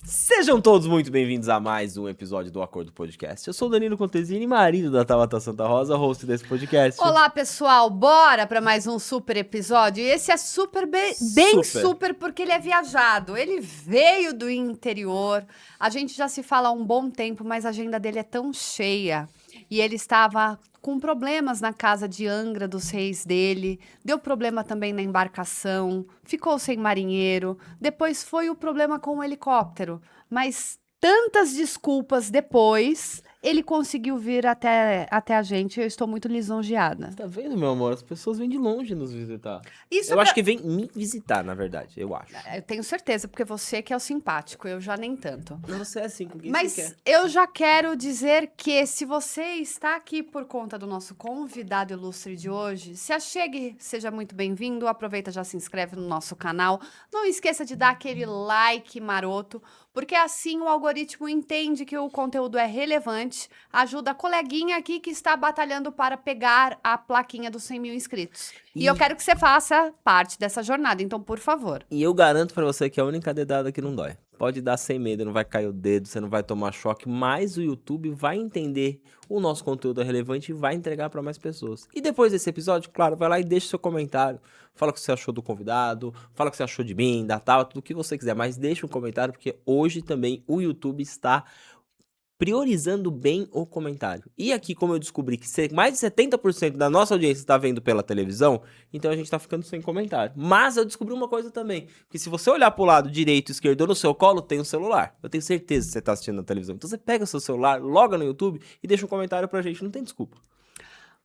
Sejam todos muito bem-vindos a mais um episódio do Acordo Podcast. Eu sou o Danilo Contesini, marido da Tabata Santa Rosa, host desse podcast. Olá, pessoal, bora para mais um super episódio. E esse é bem super porque ele é viajado. Ele veio do interior. A gente já se fala há um bom tempo, mas a agenda dele é tão cheia. E ele estava com problemas na casa de Angra dos reis dele, deu problema também na embarcação, ficou sem marinheiro, depois foi o problema com o helicóptero, mas tantas desculpas depois, ele conseguiu vir até a gente, eu estou muito lisonjeada. Tá vendo, meu amor? As pessoas vêm de longe nos visitar. Isso eu acho que vem me visitar, na verdade, eu acho. Eu tenho certeza, porque você que é o simpático, eu já nem tanto. Não, você é assim, com quem Mas você quer. eu já quero dizer que se você está aqui por conta do nosso convidado ilustre de hoje, se achegue, seja muito bem-vindo, aproveita, já se inscreve no nosso canal, não esqueça de dar aquele like maroto, porque assim o algoritmo entende que o conteúdo é relevante, ajuda a coleguinha aqui que está batalhando para pegar a plaquinha dos 100 mil inscritos. E eu quero que você faça parte dessa jornada, então por favor. E eu garanto pra você que é a única dedada que não dói. Pode dar sem medo, não vai cair o dedo, você não vai tomar choque, mas o YouTube vai entender o nosso conteúdo é relevante e vai entregar pra mais pessoas. E depois desse episódio, claro, vai lá e deixa seu comentário. Fala o que você achou do convidado, fala o que você achou de mim, da tal, tudo o que você quiser, mas deixa um comentário, porque hoje também o YouTube está priorizando bem o comentário. E aqui, como eu descobri que mais de 70% da nossa audiência está vendo pela televisão, então a gente tá ficando sem comentário. Mas eu descobri uma coisa também, que se você olhar pro lado direito e esquerdo no seu colo, tem um celular. Eu tenho certeza que você tá assistindo na televisão. Então você pega o seu celular, loga no YouTube e deixa um comentário pra gente, não tem desculpa.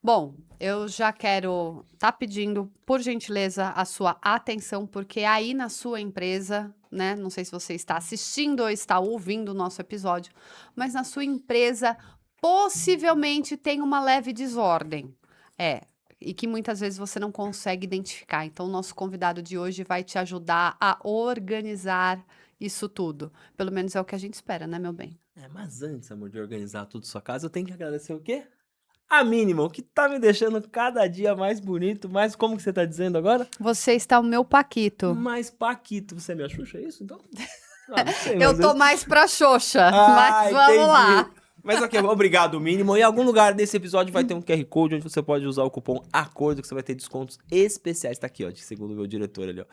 Bom, eu já quero pedindo, por gentileza, a sua atenção, porque aí na sua empresa, né, não sei se você está assistindo ou está ouvindo o nosso episódio, mas na sua empresa possivelmente tem uma leve desordem. E que muitas vezes você não consegue identificar. Então, o nosso convidado de hoje vai te ajudar a organizar isso tudo. Pelo menos é o que a gente espera, né, meu bem? Mas antes, amor, de organizar tudo sua casa, eu tenho que agradecer o quê? A Minimal, que tá me deixando cada dia mais bonito, mais como que você tá dizendo agora? Você está o meu Paquito. Mais Paquito. Você é minha Xuxa, é isso, então? Não sei, Eu tô mais pra Xoxa, mas vamos entendi. lá. Mas ok, obrigado, Minimal. Em algum lugar desse episódio vai ter um QR Code onde você pode usar o cupom ACORDO, que você vai ter descontos especiais. Tá aqui, ó, segundo o meu diretor ali, ó.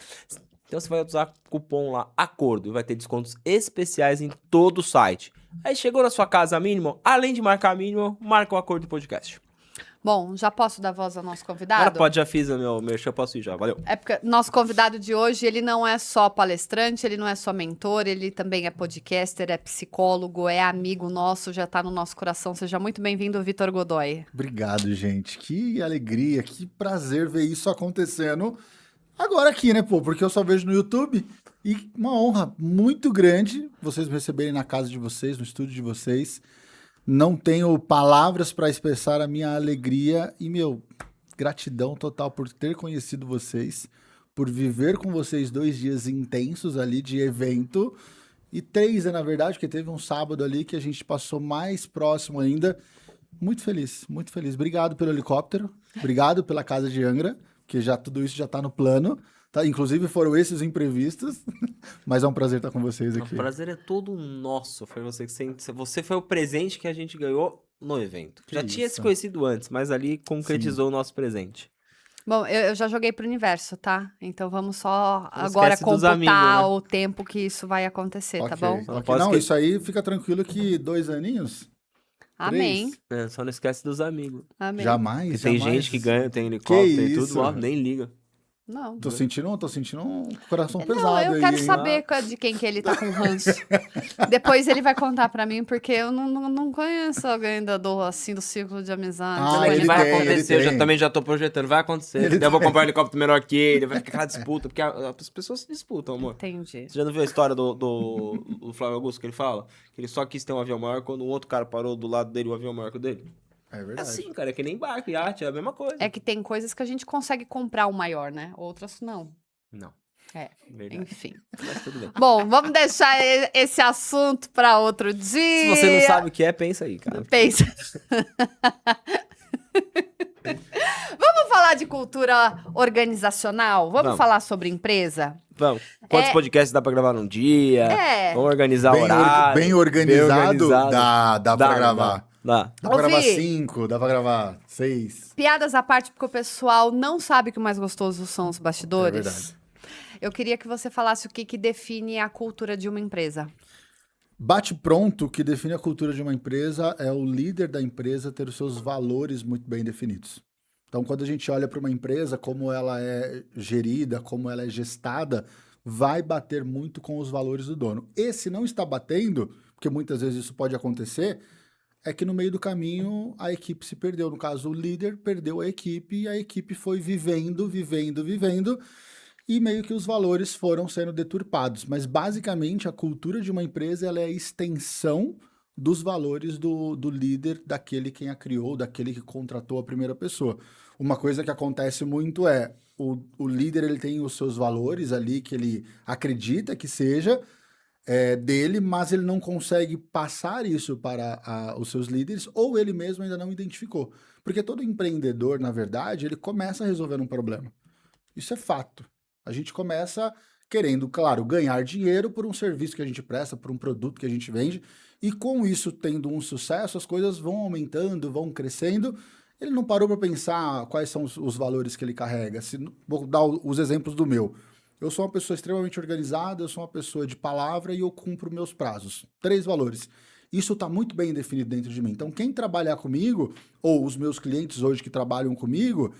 Então você vai usar o cupom lá, ACORDO, e vai ter descontos especiais em todo o site. Aí chegou na sua casa a Minimal, além de marcar a Minimal, marca o Acordo Podcast. Bom, já posso dar voz ao nosso convidado? Agora pode, já fiz o meu merchan, posso ir já, valeu. É porque nosso convidado de hoje, ele não é só palestrante, ele não é só mentor, ele também é podcaster, é psicólogo, é amigo nosso, já tá no nosso coração. Seja muito bem-vindo, Vitor Godoy. Obrigado, gente. Que alegria, que prazer ver isso acontecendo agora aqui, né, pô? Porque eu só vejo no YouTube. E uma honra muito grande vocês me receberem na casa de vocês, no estúdio de vocês. Não tenho palavras para expressar a minha alegria e, gratidão total por ter conhecido vocês, por viver com vocês 2 dias intensos ali de evento. E 3, na verdade, porque teve um sábado ali que a gente passou mais próximo ainda. Muito feliz, muito feliz. Obrigado pelo helicóptero, obrigado pela casa de Angra, que já tudo isso já tá no plano. Tá? Inclusive foram esses os imprevistos, mas é um prazer estar com vocês aqui. O prazer é todo nosso. Foi você foi o presente que a gente ganhou no evento. Já tinha se conhecido antes, mas ali concretizou o nosso presente. Bom, eu já joguei pro universo, tá? Então vamos só Não agora computar amigos, né? o tempo que isso vai acontecer, tá bom? Não, isso aí fica tranquilo que 2 aninhos. Amém. 3, Só não esquece dos amigos. Amém. jamais. Porque tem jamais. gente que ganha, tem helicóptero e tudo, isso? ó, nem liga. Não. Tô sentindo um coração Não, pesado eu quero aí, hein? saber de quem que ele tá com ranço. Depois ele vai contar pra mim, porque eu não conheço alguém do círculo de amizade. Ah, Mas ele vai tem, acontecer, ele eu tem. também já tô projetando, vai acontecer. Ele Daí eu vou tem. comprar um helicóptero menor que ele, vai ficar aquela disputa, porque as pessoas se disputam, amor. Entendi. Você já não viu a história do Flávio Augusto, que ele fala? Que ele só quis ter um avião maior quando um outro cara parou do lado dele, o avião maior que o dele? É É verdade. assim, cara, é que nem barco, iate, é a mesma coisa. É que tem coisas que a gente consegue comprar o maior, né? Outras não. Não, É, verdade. enfim. Mas tudo bem. Bom, vamos deixar esse assunto pra outro dia. Se você não sabe o que é, pensa aí, cara. Pensa. Vamos falar de cultura organizacional? Vamos falar sobre empresa? Vamos. Quantos podcasts dá pra gravar num dia? É. Vamos organizar o horário. Bem organizado, dá pra gravar. Dá. Dá pra gravar Ouvi. 5, dá pra gravar 6. Piadas à parte, porque o pessoal não sabe que o mais gostoso são os bastidores. É verdade. Eu queria que você falasse o que define a cultura de uma empresa. Bate-pronto, o que define a cultura de uma empresa é o líder da empresa ter os seus valores muito bem definidos. Então, quando a gente olha para uma empresa, como ela é gerida, como ela é gestada, vai bater muito com os valores do dono. E se não está batendo, porque muitas vezes isso pode acontecer, é que no meio do caminho a equipe se perdeu. No caso, o líder perdeu a equipe e a equipe foi vivendo, e meio que os valores foram sendo deturpados. Mas, basicamente, a cultura de uma empresa ela é a extensão dos valores do líder, daquele quem a criou, daquele que contratou a primeira pessoa. Uma coisa que acontece muito é o líder ele tem os seus valores ali que ele acredita que seja dele, mas ele não consegue passar isso para os seus líderes ou ele mesmo ainda não identificou. Porque todo empreendedor, na verdade, ele começa resolvendo um problema. Isso é fato. A gente começa querendo, claro, ganhar dinheiro por um serviço que a gente presta, por um produto que a gente vende, e com isso tendo um sucesso, as coisas vão aumentando, vão crescendo. Ele não parou para pensar quais são os valores que ele carrega. Vou dar os exemplos do meu. Eu sou uma pessoa extremamente organizada, eu sou uma pessoa de palavra e eu cumpro meus prazos. 3 valores. Isso está muito bem definido dentro de mim. Então, quem trabalhar comigo, ou os meus clientes hoje que trabalham comigo,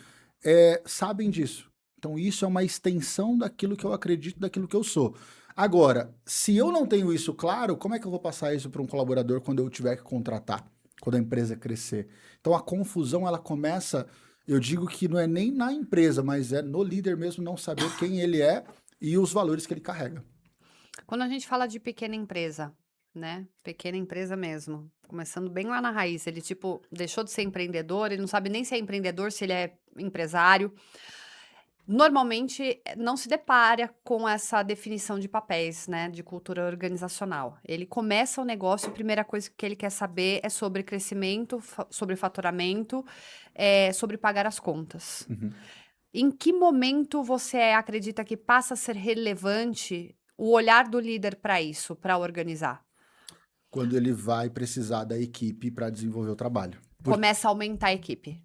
sabem disso. Então, isso é uma extensão daquilo que eu acredito, daquilo que eu sou. Agora, se eu não tenho isso claro, como é que eu vou passar isso para um colaborador quando eu tiver que contratar? Quando a empresa crescer? Então, a confusão, ela começa, eu digo que não é nem na empresa, mas é no líder mesmo não saber quem ele é e os valores que ele carrega. Quando a gente fala de pequena empresa, né? Pequena empresa mesmo. Começando bem lá na raiz. Ele, deixou de ser empreendedor, ele não sabe nem se é empreendedor, se ele é empresário. Normalmente não se depara com essa definição de papéis, né, de cultura organizacional. Ele começa o negócio, a primeira coisa que ele quer saber é sobre crescimento, sobre faturamento, sobre pagar as contas. Uhum. Em que momento você acredita que passa a ser relevante o olhar do líder para isso, para organizar? Quando ele vai precisar da equipe para desenvolver o trabalho. Começa a aumentar a equipe.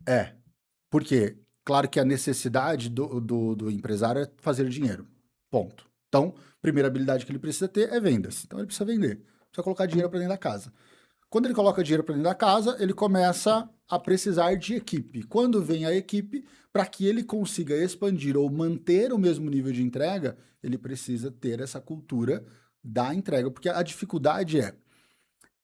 Por quê? Claro que a necessidade do empresário é fazer dinheiro. Ponto. Então, a primeira habilidade que ele precisa ter é vendas. Então, ele precisa vender. Precisa colocar dinheiro para dentro da casa. Quando ele coloca dinheiro para dentro da casa, ele começa a precisar de equipe. Quando vem a equipe, para que ele consiga expandir ou manter o mesmo nível de entrega, ele precisa ter essa cultura da entrega. Porque a dificuldade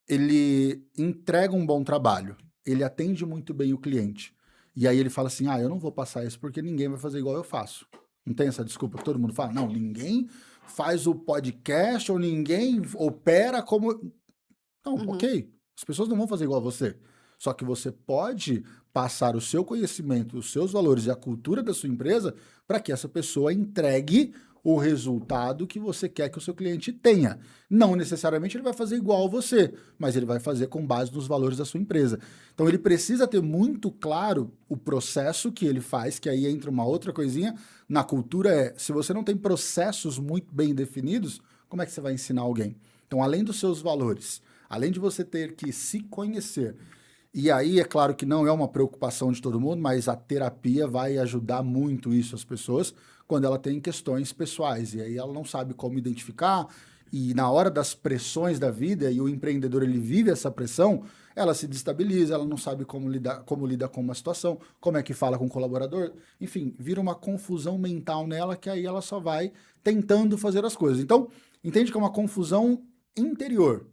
ele entrega um bom trabalho, ele atende muito bem o cliente. E aí ele fala assim, eu não vou passar isso porque ninguém vai fazer igual eu faço. Não tem essa desculpa que todo mundo fala? Não, ninguém faz o podcast ou ninguém opera como... Não, ok. As pessoas não vão fazer igual a você. Só que você pode passar o seu conhecimento, os seus valores e a cultura da sua empresa para que essa pessoa entregue o resultado que você quer que o seu cliente tenha. Não necessariamente ele vai fazer igual a você, mas ele vai fazer com base nos valores da sua empresa. Então ele precisa ter muito claro o processo que ele faz, que aí entra uma outra coisinha. Na cultura se você não tem processos muito bem definidos, como é que você vai ensinar alguém? Então, além dos seus valores, além de você ter que se conhecer, e aí é claro que não é uma preocupação de todo mundo, mas a terapia vai ajudar muito isso às pessoas, quando ela tem questões pessoais, e aí ela não sabe como identificar, E na hora das pressões da vida, e o empreendedor ele vive essa pressão, ela se destabiliza, ela não sabe como lida com uma situação, como é que fala com o colaborador, enfim, vira uma confusão mental nela que aí ela só vai tentando fazer as coisas. Então, entende que é uma confusão interior.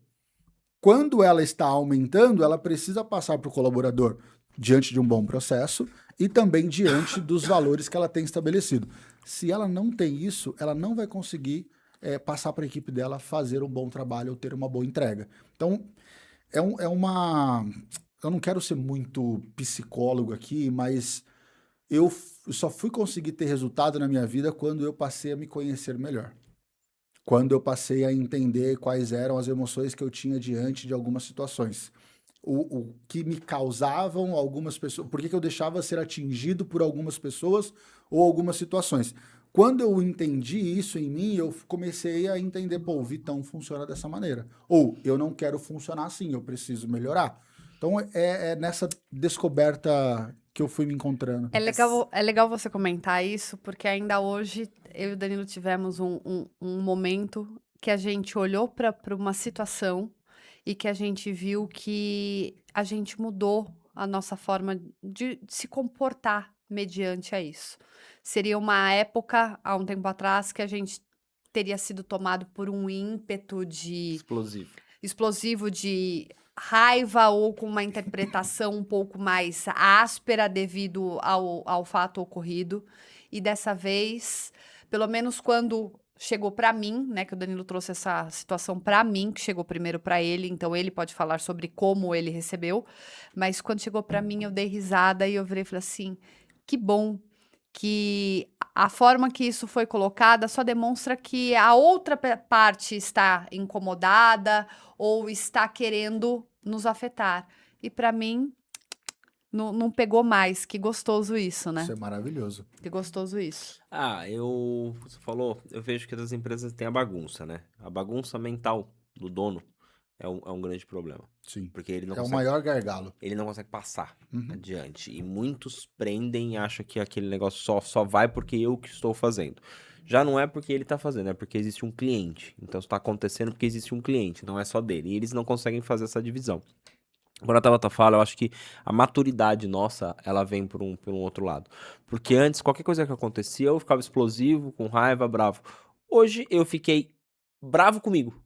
Quando ela está aumentando, ela precisa passar para o colaborador diante de um bom processo e também diante dos valores que ela tem estabelecido. Se ela não tem isso, ela não vai conseguir passar para a equipe dela fazer um bom trabalho ou ter uma boa entrega. Então, é uma... Eu não quero ser muito psicólogo aqui, mas eu só fui conseguir ter resultado na minha vida quando eu passei a me conhecer melhor. Quando eu passei a entender quais eram as emoções que eu tinha diante de algumas situações. O que me causavam algumas pessoas, por que eu deixava ser atingido por algumas pessoas ou algumas situações. Quando eu entendi isso em mim, eu comecei a entender, pô, o Vitão funciona dessa maneira. Ou eu não quero funcionar assim, eu preciso melhorar. Então é nessa descoberta que eu fui me encontrando. É legal você comentar isso, porque ainda hoje eu e o Danilo tivemos um momento que a gente olhou para uma situação e que a gente viu que a gente mudou a nossa forma de se comportar mediante a isso. Seria uma época, há um tempo atrás, que a gente teria sido tomado por um ímpeto de Explosivo. de raiva ou com uma interpretação um pouco mais áspera devido ao fato ocorrido. E dessa vez, pelo menos quando chegou para mim, né, que o Danilo trouxe essa situação para mim, que chegou primeiro para ele, então ele pode falar sobre como ele recebeu, mas quando chegou para mim eu dei risada e eu virei e falei assim, que bom que a forma que isso foi colocada só demonstra que a outra parte está incomodada ou está querendo nos afetar. E para mim, não pegou mais. Que gostoso isso, né? Isso é maravilhoso. Que gostoso isso. Você falou, eu vejo que as empresas têm a bagunça, né? A bagunça mental do dono é um grande problema. Sim. Porque ele não É o consegue, maior gargalo. ele não consegue passar Uhum. adiante. E muitos prendem e acham que aquele negócio só vai porque eu que estou fazendo. Já não é porque ele está fazendo, é porque existe um cliente. Então isso está acontecendo porque existe um cliente, não é só dele. E eles não conseguem fazer essa divisão. Quando a Tabata fala, eu acho que a maturidade nossa, ela vem por um outro lado. Porque antes, qualquer coisa que acontecia, eu ficava explosivo, com raiva, bravo. Hoje, eu fiquei bravo comigo.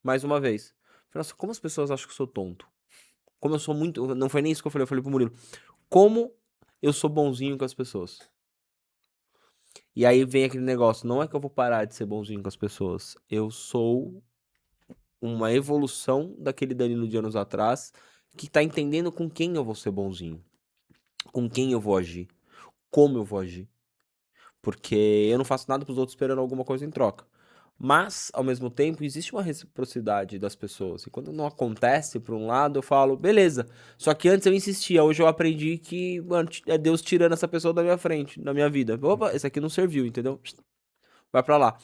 Mais uma vez. Falei, nossa, como as pessoas acham que eu sou tonto? Como eu sou muito... Não foi nem isso que eu falei pro Murilo. Como eu sou bonzinho com as pessoas. E aí vem aquele negócio, não é que eu vou parar de ser bonzinho com as pessoas. Eu sou uma evolução daquele Danilo de anos atrás, que tá entendendo com quem eu vou ser bonzinho, com quem eu vou agir, como eu vou agir. Porque eu não faço nada pros outros esperando alguma coisa em troca. Mas, ao mesmo tempo, existe uma reciprocidade das pessoas. E quando não acontece, por um lado, eu falo, beleza. Só que antes eu insistia, hoje eu aprendi que, mano, é Deus tirando essa pessoa da minha frente, da minha vida. Opa, esse aqui não serviu, entendeu? Vai pra lá.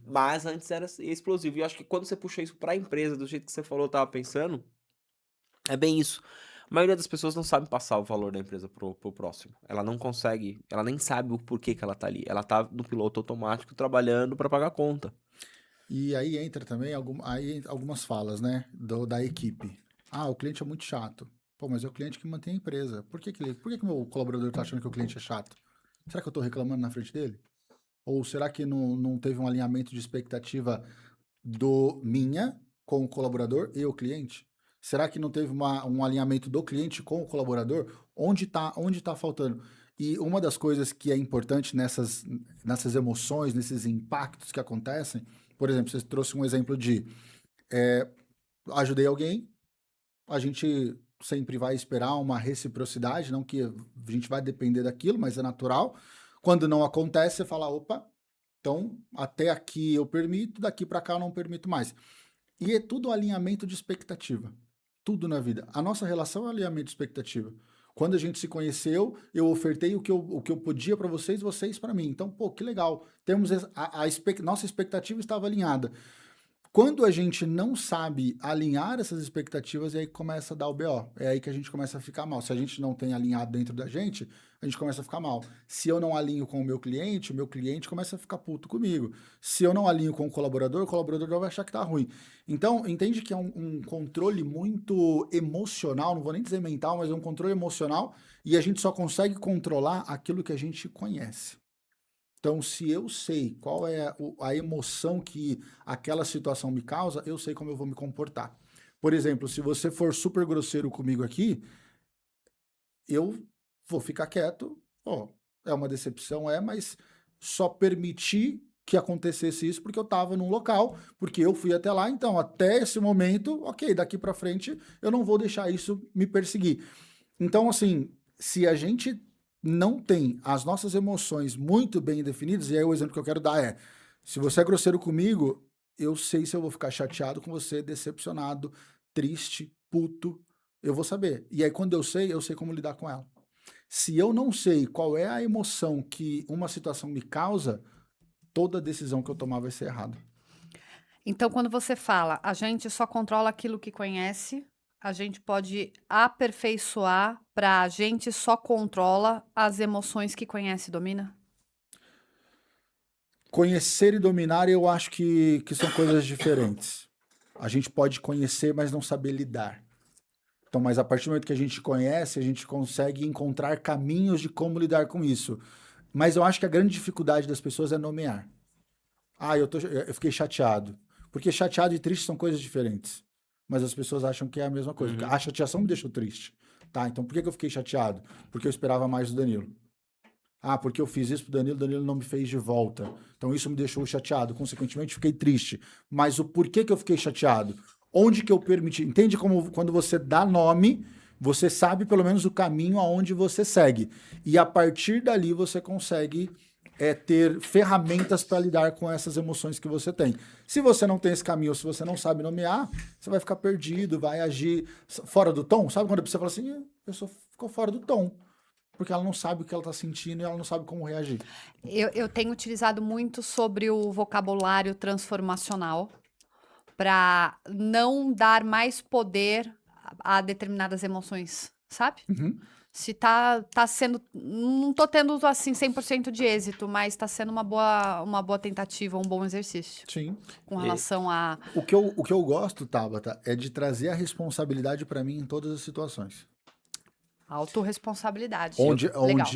Mas antes era explosivo. E eu acho que quando você puxa isso pra empresa, do jeito que você falou, eu tava pensando, é bem isso. A maioria das pessoas não sabe passar o valor da empresa pro próximo. Ela não consegue, ela nem sabe o porquê que ela tá ali. Ela tá no piloto automático trabalhando pra pagar a conta. E aí entra também algumas falas, né, da equipe. Ah, o cliente é muito chato. Pô, mas é o cliente que mantém a empresa. Por que o meu colaborador tá achando que o cliente é chato? Será que eu tô reclamando na frente dele? Ou será que não teve um alinhamento de expectativa minha com o colaborador e o cliente? Será que não teve um alinhamento do cliente com o colaborador? Onde tá faltando? E uma das coisas que é importante nessas emoções, nesses impactos que acontecem, por exemplo, você trouxe um exemplo de ajudei alguém, a gente sempre vai esperar uma reciprocidade, não que a gente vai depender daquilo, mas é natural. Quando não acontece, você fala, opa, então até aqui eu permito, daqui para cá eu não permito mais. E é tudo alinhamento de expectativa. Tudo na vida. A nossa relação é alinhamento de expectativa. Quando a gente se conheceu, eu ofertei o que eu podia para vocês para mim. Então, pô, que legal. Temos nossa expectativa estava alinhada. Quando a gente não sabe alinhar essas expectativas, é aí que começa a dar o BO. É aí que a gente começa a ficar mal. Se a gente não tem alinhado dentro da gente, a gente começa a ficar mal. Se eu não alinho com o meu cliente começa a ficar puto comigo. Se eu não alinho com o colaborador vai achar que tá ruim. Então, entende que é um controle muito emocional, não vou nem dizer mental, mas é um controle emocional, e a gente só consegue controlar aquilo que a gente conhece. Então, se eu sei qual é a emoção que aquela situação me causa, eu sei como eu vou me comportar. Por exemplo, se você for super grosseiro comigo aqui, eu vou ficar quieto. É uma decepção, mas só permiti que acontecesse isso porque eu estava num local, porque eu fui até lá. Então, até esse momento, ok, daqui para frente, eu não vou deixar isso me perseguir. Então, assim, se a gente não tem as nossas emoções muito bem definidas, e aí o exemplo que eu quero dar é, se você é grosseiro comigo, eu sei se eu vou ficar chateado com você, decepcionado, triste, puto, eu vou saber. E aí quando eu sei como lidar com ela. Se eu não sei qual é a emoção que uma situação me causa, toda decisão que eu tomar vai ser errada. Então, quando você fala, a gente só controla aquilo que conhece, a gente pode aperfeiçoar para a gente só controla as emoções que conhece e domina? Conhecer e dominar, eu acho que são coisas diferentes. A gente pode conhecer, mas não saber lidar. Então, mas a partir do momento que a gente conhece, a gente consegue encontrar caminhos de como lidar com isso. Mas eu acho que a grande dificuldade das pessoas é nomear. Eu fiquei chateado. Porque chateado e triste são coisas diferentes. Mas as pessoas acham que é a mesma coisa. Uhum. A chateação me deixou triste. Tá, então por que eu fiquei chateado? Porque eu esperava mais do Danilo. Porque eu fiz isso pro Danilo, o Danilo não me fez de volta. Então isso me deixou chateado. Consequentemente, fiquei triste. Mas o porquê que eu fiquei chateado? Onde que eu permiti? Entende como quando você dá nome, você sabe pelo menos o caminho aonde você segue. E a partir dali você consegue ter ferramentas para lidar com essas emoções que você tem. Se você não tem esse caminho, ou se você não sabe nomear, você vai ficar perdido, vai agir fora do tom. Sabe quando a pessoa fala assim, a pessoa ficou fora do tom? Porque ela não sabe o que ela está sentindo e ela não sabe como reagir. Eu tenho utilizado muito sobre o vocabulário transformacional para não dar mais poder a determinadas emoções, sabe? Uhum. Se tá sendo... Não tô tendo, assim, 100% de êxito, mas tá sendo uma boa tentativa, um bom exercício. Sim. Com relação a... O que eu gosto, Tabata, é de trazer a responsabilidade para mim em todas as situações. Autorresponsabilidade. Legal.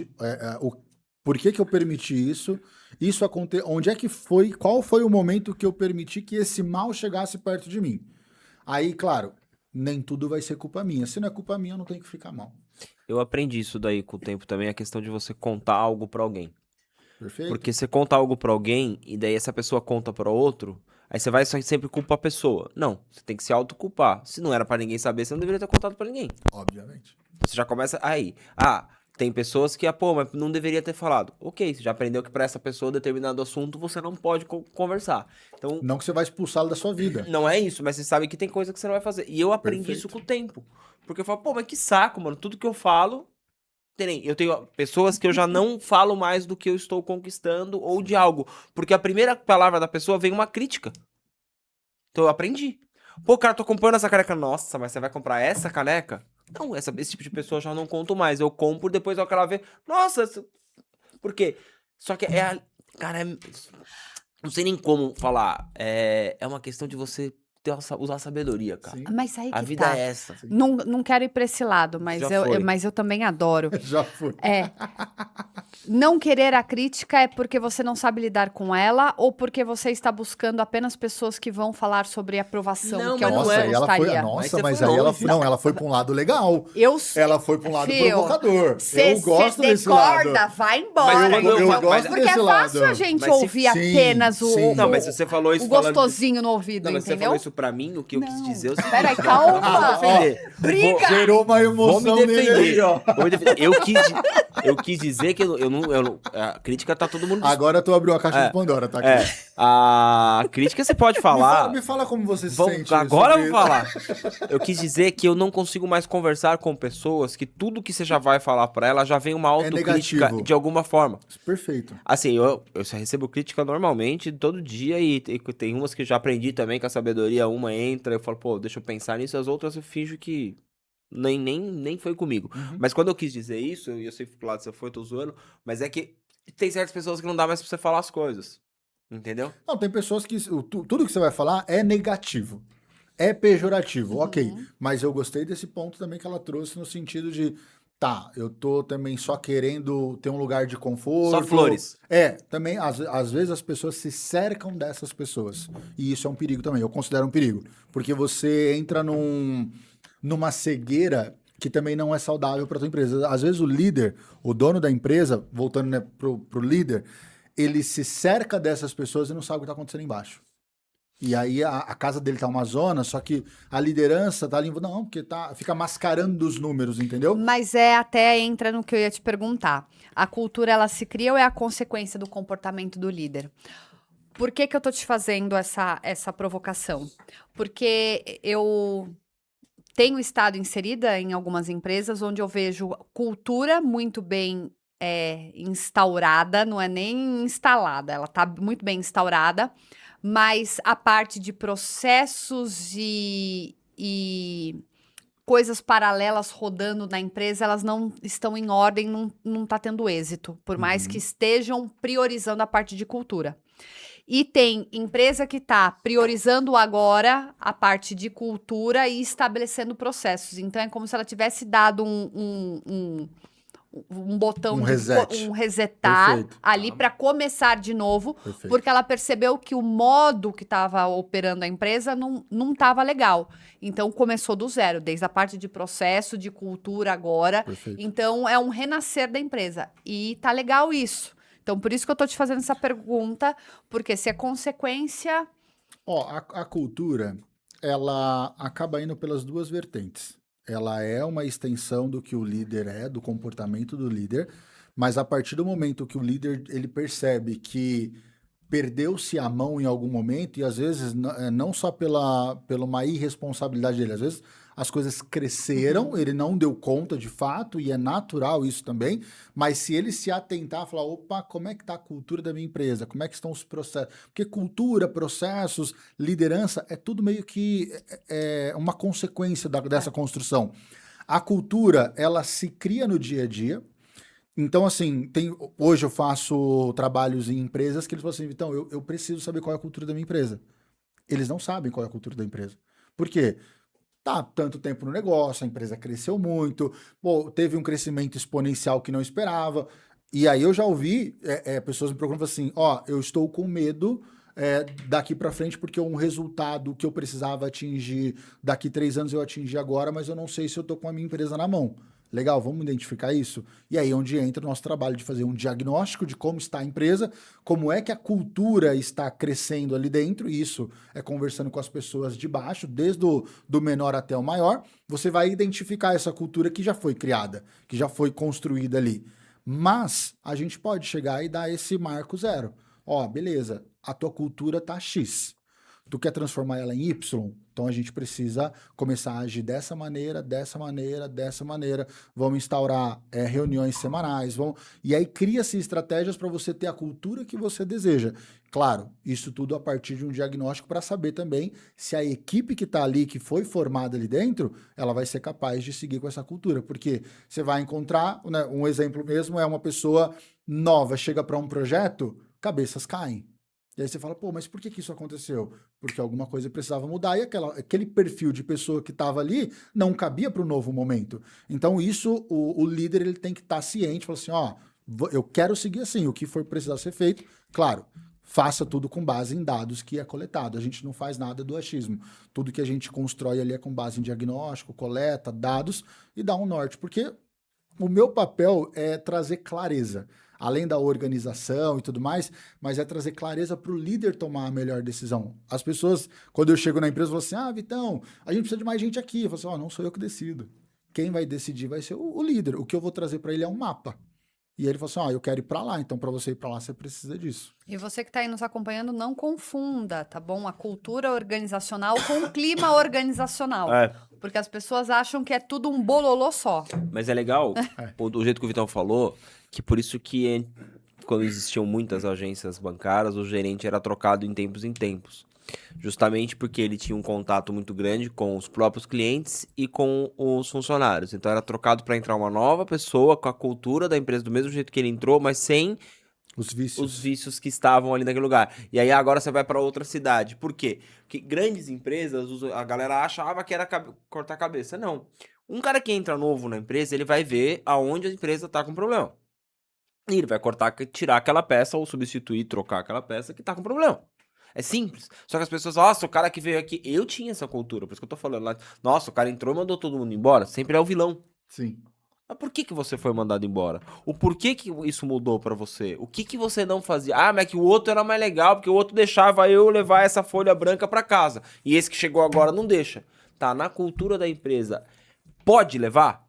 Por que eu permiti isso? Isso aconteceu. Onde é que foi? Qual foi o momento que eu permiti que esse mal chegasse perto de mim? Aí, claro, nem tudo vai ser culpa minha. Se não é culpa minha, eu não tenho que ficar mal. Eu aprendi isso daí com o tempo também, a questão de você contar algo pra alguém. Perfeito? Porque você conta algo pra alguém e daí essa pessoa conta pra outro, aí você vai sempre culpar a pessoa. Não, você tem que se autoculpar. Se não era pra ninguém saber, você não deveria ter contado pra ninguém. Obviamente. Você já começa aí. Tem pessoas que, mas não deveria ter falado. Ok, você já aprendeu que pra essa pessoa determinado assunto você não pode conversar. Então, Não que você vai expulsá-lo da sua vida. não é isso, mas você sabe que tem coisa que você não vai fazer. E eu aprendi Perfeito. isso com o tempo. Porque eu falo, mas que saco, mano. Tudo que eu falo. Eu tenho pessoas que eu já não falo mais do que eu estou conquistando ou de algo. Porque a primeira palavra da pessoa vem uma crítica. Então eu aprendi. Pô, cara, tô comprando essa caneca. Nossa, mas você vai comprar essa caneca? Não, esse tipo de pessoa eu já não conto mais. Eu compro, depois eu quero ver. Nossa, por quê? Só que cara, não sei nem como falar. É uma questão de você usar sabedoria, cara. Sim. Mas aí que A vida tá. é essa. Não quero ir pra esse lado, mas Já foi. mas eu também adoro. Já foi. Não querer a crítica é porque você não sabe lidar com ela ou porque você está buscando apenas pessoas que vão falar sobre aprovação, Não, que é o mas que não você é. gostaria. Mas aí ela foi, não, ela foi para um lado legal. Ela foi para um lado provocador. Eu gosto desse lado. Vai embora. Mas Eu mas- gosto Porque é desse fácil lado. a gente Mas se- ouvir sim, apenas sim. Não, mas se você falou isso o falando... gostosinho no ouvido, Não, mas você entendeu? falou isso isso pra mim, o que eu quis dizer é o seguinte... Peraí, não, calma. eu vou defender. Briga! Gerou uma emoção Vou me nele defender. aí, ó. Vou me defender. Eu quis dizer que eu não... A crítica tá todo mundo... Agora tu abriu a caixa de Pandora, tá aqui. A crítica você pode falar... Me fala como você se Vamos- sente. agora eu sobre vou falar. Eu quis dizer que eu não consigo mais conversar com pessoas que tudo que você já vai falar pra ela já vem uma autocrítica negativo. de alguma forma. isso. Perfeito. Assim, eu só recebo crítica normalmente todo dia e tem umas que eu já aprendi também com a sabedoria. Uma entra, eu falo, pô, deixa eu pensar nisso, as outras eu finjo que nem foi comigo. Mas quando eu quis dizer isso, eu sei que claro, você foi, eu tô zoando, mas é que tem certas pessoas que não dá mais pra você falar as coisas. Entendeu? Não, tem pessoas que tudo que você vai falar é negativo. É pejorativo, ok. Mas eu gostei desse ponto também que ela trouxe no sentido de, tá, eu tô também só querendo ter um lugar de conforto. Só flores. Também, às vezes as pessoas se cercam dessas pessoas. E isso é um perigo também, eu considero um perigo. Porque você entra numa cegueira que também não é saudável para tua empresa. Às vezes o líder, o dono da empresa, voltando, né, pro líder, ele se cerca dessas pessoas e não sabe o que tá acontecendo embaixo. E aí a casa dele tá uma zona, só que a liderança tá ali, não, porque fica mascarando os números, entendeu? Mas até entra no que eu ia te perguntar. A cultura, ela se cria ou é a consequência do comportamento do líder? Por que eu tô te fazendo essa provocação? Porque eu tenho estado inserida em algumas empresas onde eu vejo cultura muito bem instaurada, não é nem instalada, ela tá muito bem instaurada, mas a parte de processos e coisas paralelas rodando na empresa, elas não estão em ordem, não tá tendo êxito, por mais que estejam priorizando a parte de cultura. E tem empresa que está priorizando agora a parte de cultura e estabelecendo processos. Então, é como se ela tivesse dado um botão Um de reset. um resetar Perfeito. ali para começar de novo, Perfeito. porque ela percebeu que o modo que estava operando a empresa não estava legal. Então, começou do zero, desde a parte de processo, de cultura agora. Perfeito. Então, é um renascer da empresa. E tá legal isso. Então, por isso que eu tô te fazendo essa pergunta, porque se é consequência... Ó, a cultura, ela acaba indo pelas duas vertentes. Ela é uma extensão do que o líder é, do comportamento do líder, mas a partir do momento que o líder ele percebe que perdeu-se a mão em algum momento, e às vezes não só pela uma irresponsabilidade dele, às vezes as coisas cresceram, ele não deu conta de fato, e é natural isso também, mas se ele se atentar, falar, opa, como é que está a cultura da minha empresa? Como é que estão os processos? Porque cultura, processos, liderança, é tudo meio que uma consequência dessa construção. A cultura, ela se cria no dia a dia. Então, assim, hoje eu faço trabalhos em empresas que eles falam assim, então, eu preciso saber qual é a cultura da minha empresa. Eles não sabem qual é a cultura da empresa. Por quê? Tá tanto tempo no negócio, a empresa cresceu muito, teve um crescimento exponencial que não esperava. E aí eu já ouvi pessoas me procurando assim, eu estou com medo daqui para frente porque um resultado que eu precisava atingir daqui 3 anos eu atingi agora, mas eu não sei se eu tô com a minha empresa na mão. Legal, vamos identificar isso? E aí é onde entra o nosso trabalho de fazer um diagnóstico de como está a empresa, como é que a cultura está crescendo ali dentro, e isso é conversando com as pessoas de baixo, desde do menor até o maior, você vai identificar essa cultura que já foi criada, que já foi construída ali. Mas a gente pode chegar e dar esse marco zero. Beleza, a tua cultura tá X. Tu quer transformar ela em Y? Então a gente precisa começar a agir dessa maneira, dessa maneira, dessa maneira. Vamos instaurar reuniões semanais. E aí cria-se estratégias para você ter a cultura que você deseja. Claro, isso tudo a partir de um diagnóstico para saber também se a equipe que está ali, que foi formada ali dentro, ela vai ser capaz de seguir com essa cultura. Porque você vai encontrar, né, um exemplo mesmo é uma pessoa nova, chega para um projeto, cabeças caem. E aí você fala, mas por que isso aconteceu? Porque alguma coisa precisava mudar e aquele perfil de pessoa que estava ali não cabia para o novo momento. Então isso, o líder ele tem que estar ciente, falar assim, eu quero seguir assim, o que for precisar ser feito, claro, faça tudo com base em dados que é coletado. A gente não faz nada do achismo. Tudo que a gente constrói ali é com base em diagnóstico, coleta, dados e dá um norte. Porque o meu papel é trazer clareza. além da organização e tudo mais, mas é trazer clareza para o líder tomar a melhor decisão. As pessoas, quando eu chego na empresa, falam assim, Vitão, a gente precisa de mais gente aqui. Eu falo assim, não sou eu que decido. Quem vai decidir vai ser o líder. O que eu vou trazer para ele é um mapa. E ele falou assim, eu quero ir para lá, então para você ir para lá você precisa disso. E você que está aí nos acompanhando, não confunda, tá bom? A cultura organizacional com o clima organizacional. Porque as pessoas acham que é tudo um bololô só. Mas é legal, do jeito que o Vitão falou, que por isso que quando existiam muitas agências bancárias, o gerente era trocado em tempos. Justamente porque ele tinha um contato muito grande com os próprios clientes e com os funcionários. Então era trocado para entrar uma nova pessoa com a cultura da empresa do mesmo jeito que ele entrou, mas sem os vícios que estavam ali naquele lugar. E aí agora você vai para outra cidade. Por quê? Porque grandes empresas, a galera achava que era cortar a cabeça. Não. Um cara que entra novo na empresa, ele vai ver aonde a empresa está com problema. E ele vai tirar aquela peça ou substituir, trocar aquela peça que está com problema. É simples. Só que as pessoas, nossa, o cara que veio aqui, eu tinha essa cultura, por isso que eu tô falando lá. Nossa, o cara entrou e mandou todo mundo embora. Sempre é o vilão. Sim. Mas por que você foi mandado embora? O porquê que isso mudou pra você? O que você não fazia? Mas é que o outro era mais legal, porque o outro deixava eu levar essa folha branca pra casa. E esse que chegou agora não deixa. Tá, na cultura da empresa, pode levar?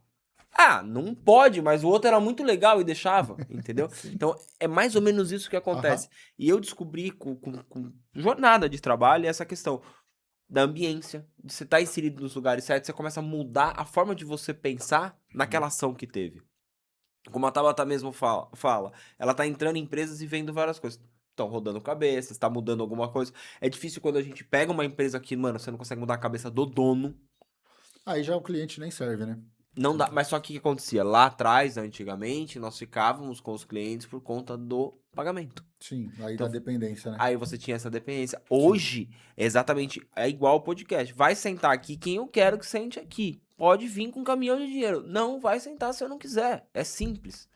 Não pode, mas o outro era muito legal e deixava, entendeu? Então, é mais ou menos isso que acontece. E eu descobri com jornada de trabalho essa questão da ambiência, de você estar inserido nos lugares certos, você começa a mudar a forma de você pensar naquela ação que teve. Como a Tabata mesmo fala, ela tá entrando em empresas e vendo várias coisas. Estão rodando cabeças, tá mudando alguma coisa. É difícil quando a gente pega uma empresa que, mano, você não consegue mudar a cabeça do dono. Aí já o cliente nem serve, né? Não dá, mas só que o que acontecia? Lá atrás, antigamente, nós ficávamos com os clientes por conta do pagamento. Sim, aí Então, da dependência, né? Aí você tinha essa dependência. Hoje, é igual o podcast. Vai sentar aqui quem eu quero que sente aqui. Pode vir com um caminhão de dinheiro. Não vai sentar se eu não quiser. É simples.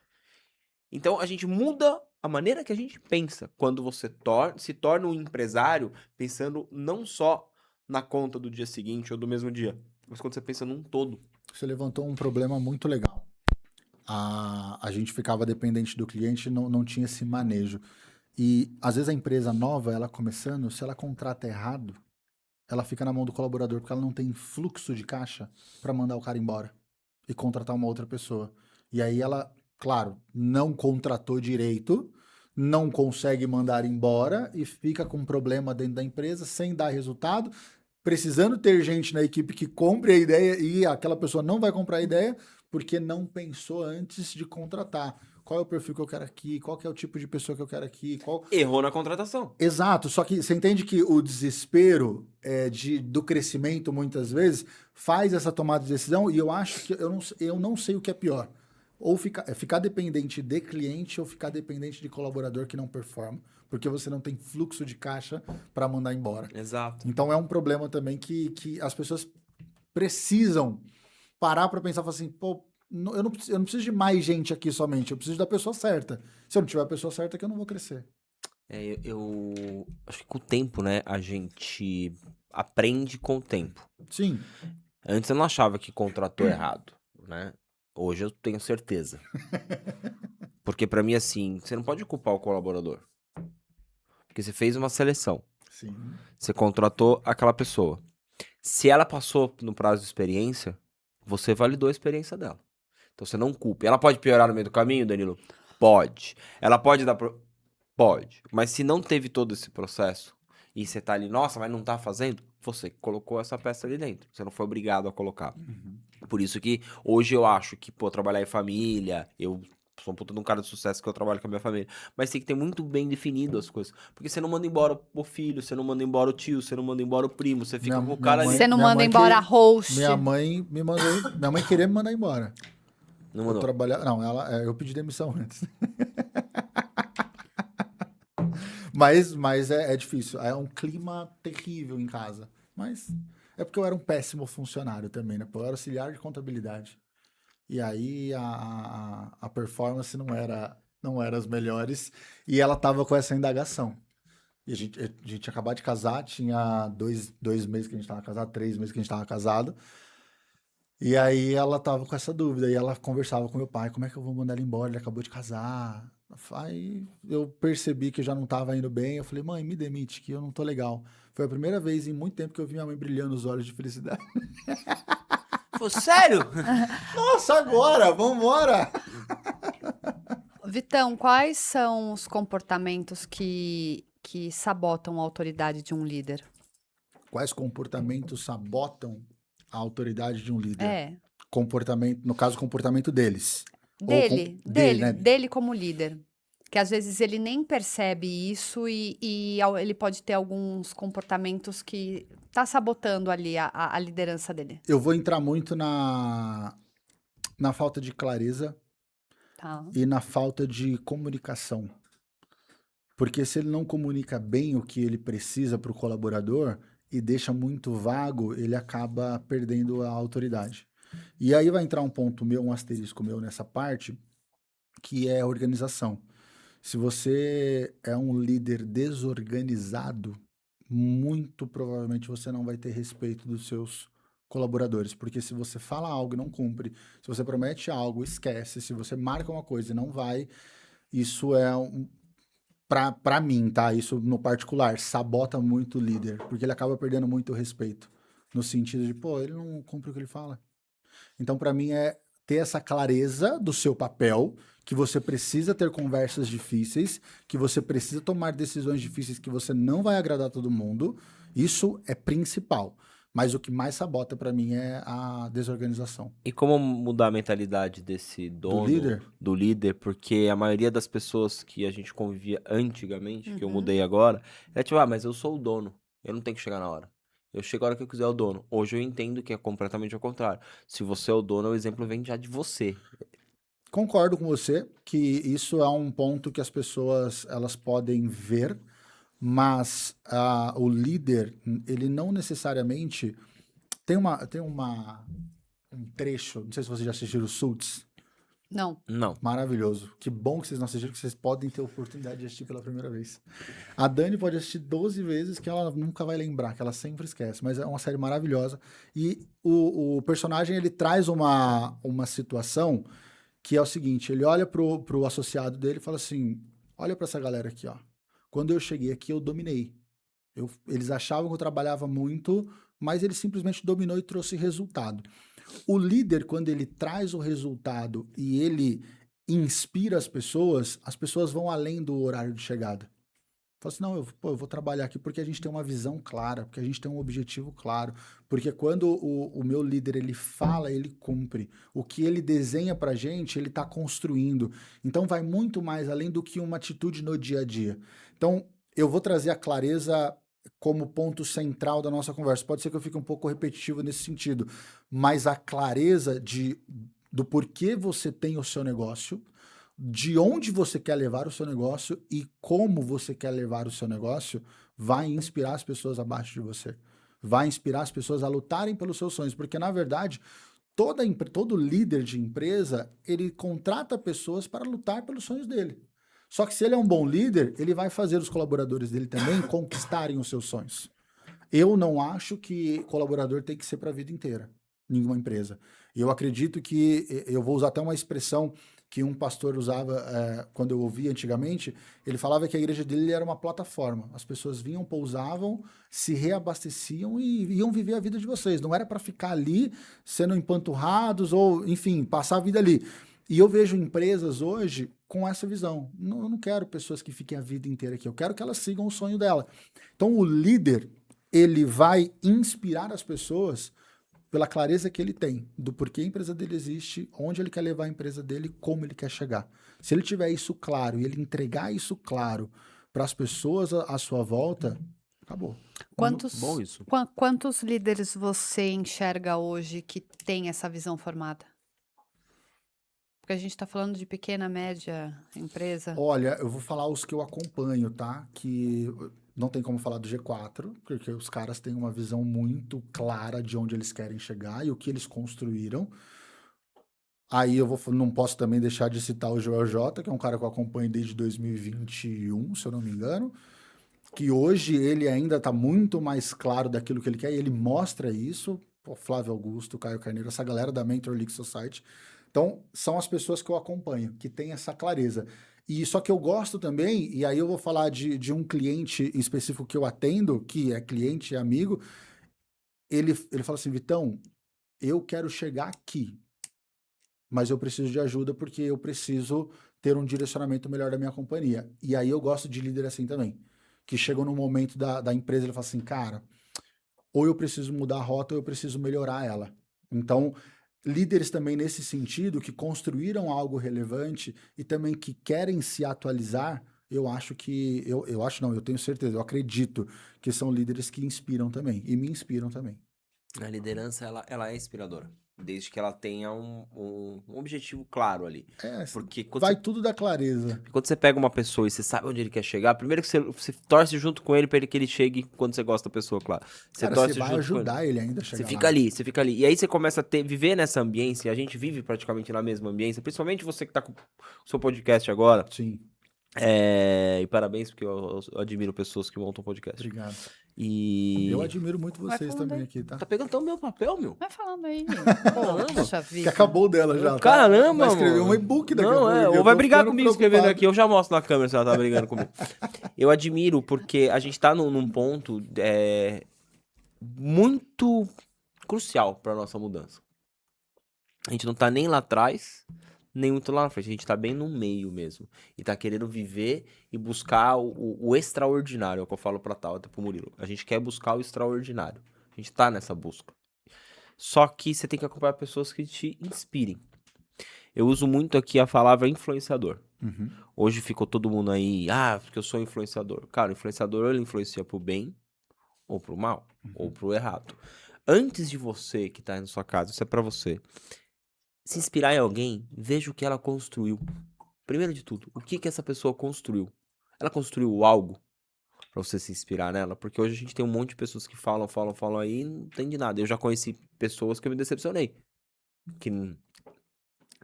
Então, a gente muda a maneira que a gente pensa. Quando você se torna um empresário, pensando não só na conta do dia seguinte ou do mesmo dia, mas quando você pensa num todo. Você levantou um problema muito legal. A gente ficava dependente do cliente e não tinha esse manejo. E, às vezes, a empresa nova, ela começando, se ela contrata errado, ela fica na mão do colaborador, porque ela não tem fluxo de caixa para mandar o cara embora e contratar uma outra pessoa. E aí ela, claro, não contratou direito, não consegue mandar embora e fica com um problema dentro da empresa, sem dar resultado, precisando ter gente na equipe que compre a ideia e aquela pessoa não vai comprar a ideia porque não pensou antes de contratar. Qual é o perfil que eu quero aqui? Qual que é o tipo de pessoa que eu quero aqui? Errou na contratação. Exato, só que você entende que o desespero do crescimento, muitas vezes, faz essa tomada de decisão e eu acho que eu não sei o que é pior. Ou ficar dependente de cliente ou ficar dependente de colaborador que não performa, porque você não tem fluxo de caixa para mandar embora. Exato. Então é um problema também que as pessoas precisam parar para pensar, falar assim, pô, eu não preciso de mais gente aqui somente, eu preciso da pessoa certa. Se eu não tiver a pessoa certa, é que eu não vou crescer. Eu acho que com o tempo, né, a gente aprende com o tempo. Sim. Antes eu não achava que contratou errado, né? Hoje eu tenho certeza. Porque pra mim, assim, você não pode culpar o colaborador. Porque você fez uma seleção. Sim. Você contratou aquela pessoa. Se ela passou no prazo de experiência, você validou a experiência dela. Então você não culpe. Ela pode piorar no meio do caminho, Danilo? Pode. Ela pode dar... Pode. Mas se não teve todo esse processo e você tá ali, nossa, mas não tá fazendo, você colocou essa peça ali dentro. Você não foi obrigado a colocar. Uhum. Por isso que hoje eu acho que, trabalhar em família, eu sou um puta de um cara de sucesso que eu trabalho com a minha família, mas tem que ter muito bem definido as coisas. Porque você não manda embora o filho, você não manda embora o tio, você não manda embora o primo, você fica com o cara ali. Você não manda embora a host. Minha mãe me mandou, minha mãe queria me mandar embora. Não mandou. Eu pedi demissão antes. Mas é difícil, é um clima terrível em casa. Mas é porque eu era um péssimo funcionário também, né? Eu era auxiliar de contabilidade. E aí a performance não era as melhores e ela tava com essa indagação. E a gente tinha acabado de casar, tinha dois meses que a gente tava casado, 3 meses que a gente tava casado. E aí ela tava com essa dúvida e ela conversava com meu pai, como é que eu vou mandar ele embora? Ele acabou de casar. Aí eu percebi que já não estava indo bem. Eu falei, mãe, me demite, que eu não tô legal. Foi a primeira vez em muito tempo que eu vi minha mãe brilhando os olhos de felicidade. Pô, sério? Nossa, agora, vambora! Vitão, quais são os comportamentos que sabotam a autoridade de um líder? Quais comportamentos sabotam a autoridade de um líder? É, Comportamento, no caso, comportamento deles. dele Né? como líder. Que às vezes ele nem percebe isso e ele pode ter alguns comportamentos que tá sabotando ali a liderança dele. Eu vou entrar muito na falta de clareza Tá. e na falta de comunicação. Porque se ele não comunica bem o que ele precisa para o colaborador e deixa muito vago, ele acaba perdendo a autoridade. E aí vai entrar um ponto meu, um asterisco meu nessa parte, que é a organização. Se você é um líder desorganizado, muito provavelmente você não vai ter respeito dos seus colaboradores, porque se você fala algo e não cumpre, se você promete algo, esquece, se você marca uma coisa e não vai, isso é para mim, tá? Isso no particular sabota muito o líder, porque ele acaba perdendo muito o respeito, no sentido de, pô, ele não cumpre o que ele fala. Então, para mim, é ter essa clareza do seu papel, que você precisa ter conversas difíceis, que você precisa tomar decisões difíceis, que você não vai agradar todo mundo. Isso é principal. Mas o que mais sabota para mim é a desorganização. E como mudar a mentalidade desse Do dono, líder? do líder? Porque a maioria das pessoas que a gente convivia antigamente, que eu Uhum. mudei agora, é tipo, ah, mas eu sou o dono, eu não tenho que chegar na hora. Eu chego a hora que eu quiser o dono. Hoje eu entendo que é completamente ao contrário. Se você é o dono, o exemplo vem já de você. Concordo com você que isso é um ponto que as pessoas elas podem ver, mas o líder, ele não necessariamente um trecho, não sei se vocês já assistiram Suits, Não. Não. maravilhoso. Que bom que vocês não assistiram, que vocês podem ter a oportunidade de assistir pela primeira vez. A Dani pode assistir 12 vezes que ela nunca vai lembrar, que ela sempre esquece, mas é uma série maravilhosa. E o personagem, ele traz uma situação que é o seguinte, ele olha pro associado dele e fala assim, olha para essa galera aqui, ó. Quando eu cheguei aqui, eu dominei. Eles achavam que eu trabalhava muito, mas ele simplesmente dominou e trouxe resultado. O líder, quando ele traz o resultado e ele inspira as pessoas vão além do horário de chegada. Fala assim, não, eu vou trabalhar aqui porque a gente tem uma visão clara, porque a gente tem um objetivo claro, porque quando o meu líder, ele fala, ele cumpre. O que ele desenha pra gente, ele tá construindo. Então vai muito mais além do que uma atitude no dia a dia. Então, eu vou trazer a clareza como ponto central da nossa conversa. Pode ser que eu fique um pouco repetitivo nesse sentido, mas a clareza do porquê você tem o seu negócio, de onde você quer levar o seu negócio e como você quer levar o seu negócio, vai inspirar as pessoas abaixo de você. Vai inspirar as pessoas a lutarem pelos seus sonhos, porque na verdade, todo líder de empresa, ele contrata pessoas para lutar pelos sonhos dele. Só que se ele é um bom líder, ele vai fazer os colaboradores dele também conquistarem os seus sonhos. Eu não acho que colaborador tem que ser para a vida inteira, nenhuma empresa. Eu acredito que, eu vou usar até uma expressão que um pastor usava quando eu ouvia antigamente, ele falava que a igreja dele era uma plataforma. As pessoas vinham, pousavam, se reabasteciam e iam viver a vida de vocês. Não era para ficar ali sendo empanturrados ou, enfim, passar a vida ali. E eu vejo empresas hoje com essa visão. Não, eu não quero pessoas que fiquem a vida inteira aqui, eu quero que elas sigam o sonho dela. Então o líder, ele vai inspirar as pessoas pela clareza que ele tem do porquê a empresa dele existe, onde ele quer levar a empresa dele, como ele quer chegar. Se ele tiver isso claro e ele entregar isso claro para as pessoas à sua volta, acabou. Bom isso. Quantos líderes você enxerga hoje que tem essa visão formada? Porque a gente está falando de pequena, média empresa. Olha, eu vou falar os que eu acompanho, tá? Que não tem como falar do G4, porque os caras têm uma visão muito clara de onde eles querem chegar e o que eles construíram. Aí não posso também deixar de citar o Joel J, que é um cara que eu acompanho desde 2021, se eu não me engano, que hoje ele ainda está muito mais claro daquilo que ele quer e ele mostra isso. Pô, Flávio Augusto, Caio Carneiro, essa galera da Mentor League Society. Então, são as pessoas que eu acompanho, que têm essa clareza. E só que eu gosto também, e aí eu vou falar de um cliente em específico que eu atendo, que é cliente e amigo, ele fala assim, Vitão, eu quero chegar aqui, mas eu preciso de ajuda porque eu preciso ter um direcionamento melhor da minha companhia. E aí eu gosto de líder assim também, que chegam no momento da empresa e ele fala assim, cara, ou eu preciso mudar a rota ou eu preciso melhorar ela. Então, líderes também nesse sentido, que construíram algo relevante e também que querem se atualizar, eu acho que, eu acho não, eu tenho certeza, eu acredito que são líderes que inspiram também, e me inspiram também. A liderança, ela é inspiradora. Desde que ela tenha um objetivo claro ali. Porque Vai tudo da clareza. quando você pega uma pessoa e você sabe onde ele quer chegar, primeiro que você torce junto com ele pra que ele chegue quando você gosta da pessoa, claro. Você Cara, torce você vai junto com ajudar ele ainda a Você chegar fica lá. ali, você fica ali. E aí você começa a viver nessa ambiência, e a gente vive praticamente na mesma ambiência, principalmente você que tá com o seu podcast agora. Sim, E parabéns, porque eu admiro pessoas que montam podcast. obrigado. E. Eu admiro muito Vai vocês falando também aí. aqui, tá? Tá pegando até o meu papel, meu. Vai falando aí. Caramba. Poxa Que vida. acabou dela já, tá? Caramba, Vai escrever mano. um e-book daqui a Não, pouco. eu ou tô vai brigar ficando comigo escrevendo preocupado. aqui. Eu já mostro na câmera se ela tá brigando comigo. Eu admiro porque a gente tá num ponto muito crucial pra nossa mudança. A gente não tá nem lá atrás, nem muito lá na frente. A gente tá bem no meio mesmo. E tá querendo viver e buscar o extraordinário. É o que eu falo pra tal, até pro Murilo. A gente quer buscar o extraordinário. A gente tá nessa busca. Só que você tem que acompanhar pessoas que te inspirem. Eu uso muito aqui a palavra influenciador. Uhum. Hoje ficou todo mundo aí, porque eu sou influenciador. Cara, o influenciador, ele influencia pro bem ou pro mal, ou pro errado. Antes de você que tá aí na sua casa, isso é pra você, se inspirar em alguém, veja o que ela construiu. Primeiro de tudo, o que essa pessoa construiu? Ela construiu algo pra você se inspirar nela? Porque hoje a gente tem um monte de pessoas que falam aí e não tem de nada. Eu já conheci pessoas que eu me decepcionei. Que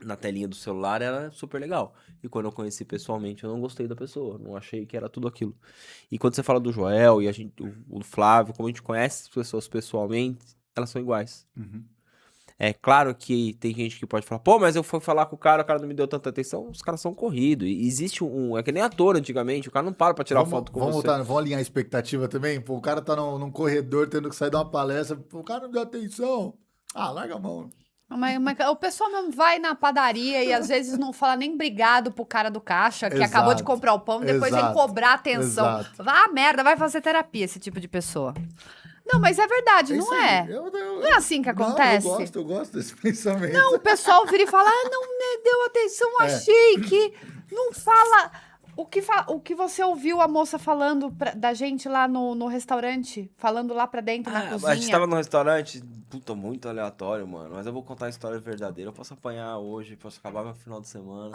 na telinha do celular era super legal. E quando eu conheci pessoalmente, eu não gostei da pessoa. Não achei que era tudo aquilo. E quando você fala do Joel e o Flávio, como a gente conhece as pessoas pessoalmente, elas são iguais. Uhum. É claro que tem gente que pode falar, pô, mas eu fui falar com o cara não me deu tanta atenção. Os caras são corridos. E existe é que nem ator antigamente, o cara não para pra tirar foto com você. Vamos alinhar a expectativa também? Pô, o cara tá num corredor tendo que sair de uma palestra, pô, o cara não deu atenção. Larga a mão. Mas o pessoal mesmo vai na padaria e às vezes não fala nem obrigado pro cara do caixa que Exato. acabou de comprar o pão, depois vem Exato. cobrar atenção. Exato. Vá merda, vai fazer terapia esse tipo de pessoa. Não, mas é verdade, isso não aí. é? Não é assim que acontece? Não, eu gosto desse pensamento. Não, o pessoal vira e fala, não me deu atenção, achei que não fala... O que você ouviu a moça falando da gente lá no restaurante? Falando lá pra dentro, na cozinha? A gente tava no restaurante, puta, muito aleatório, mano. Mas eu vou contar a história verdadeira. Eu posso apanhar hoje, posso acabar meu final de semana.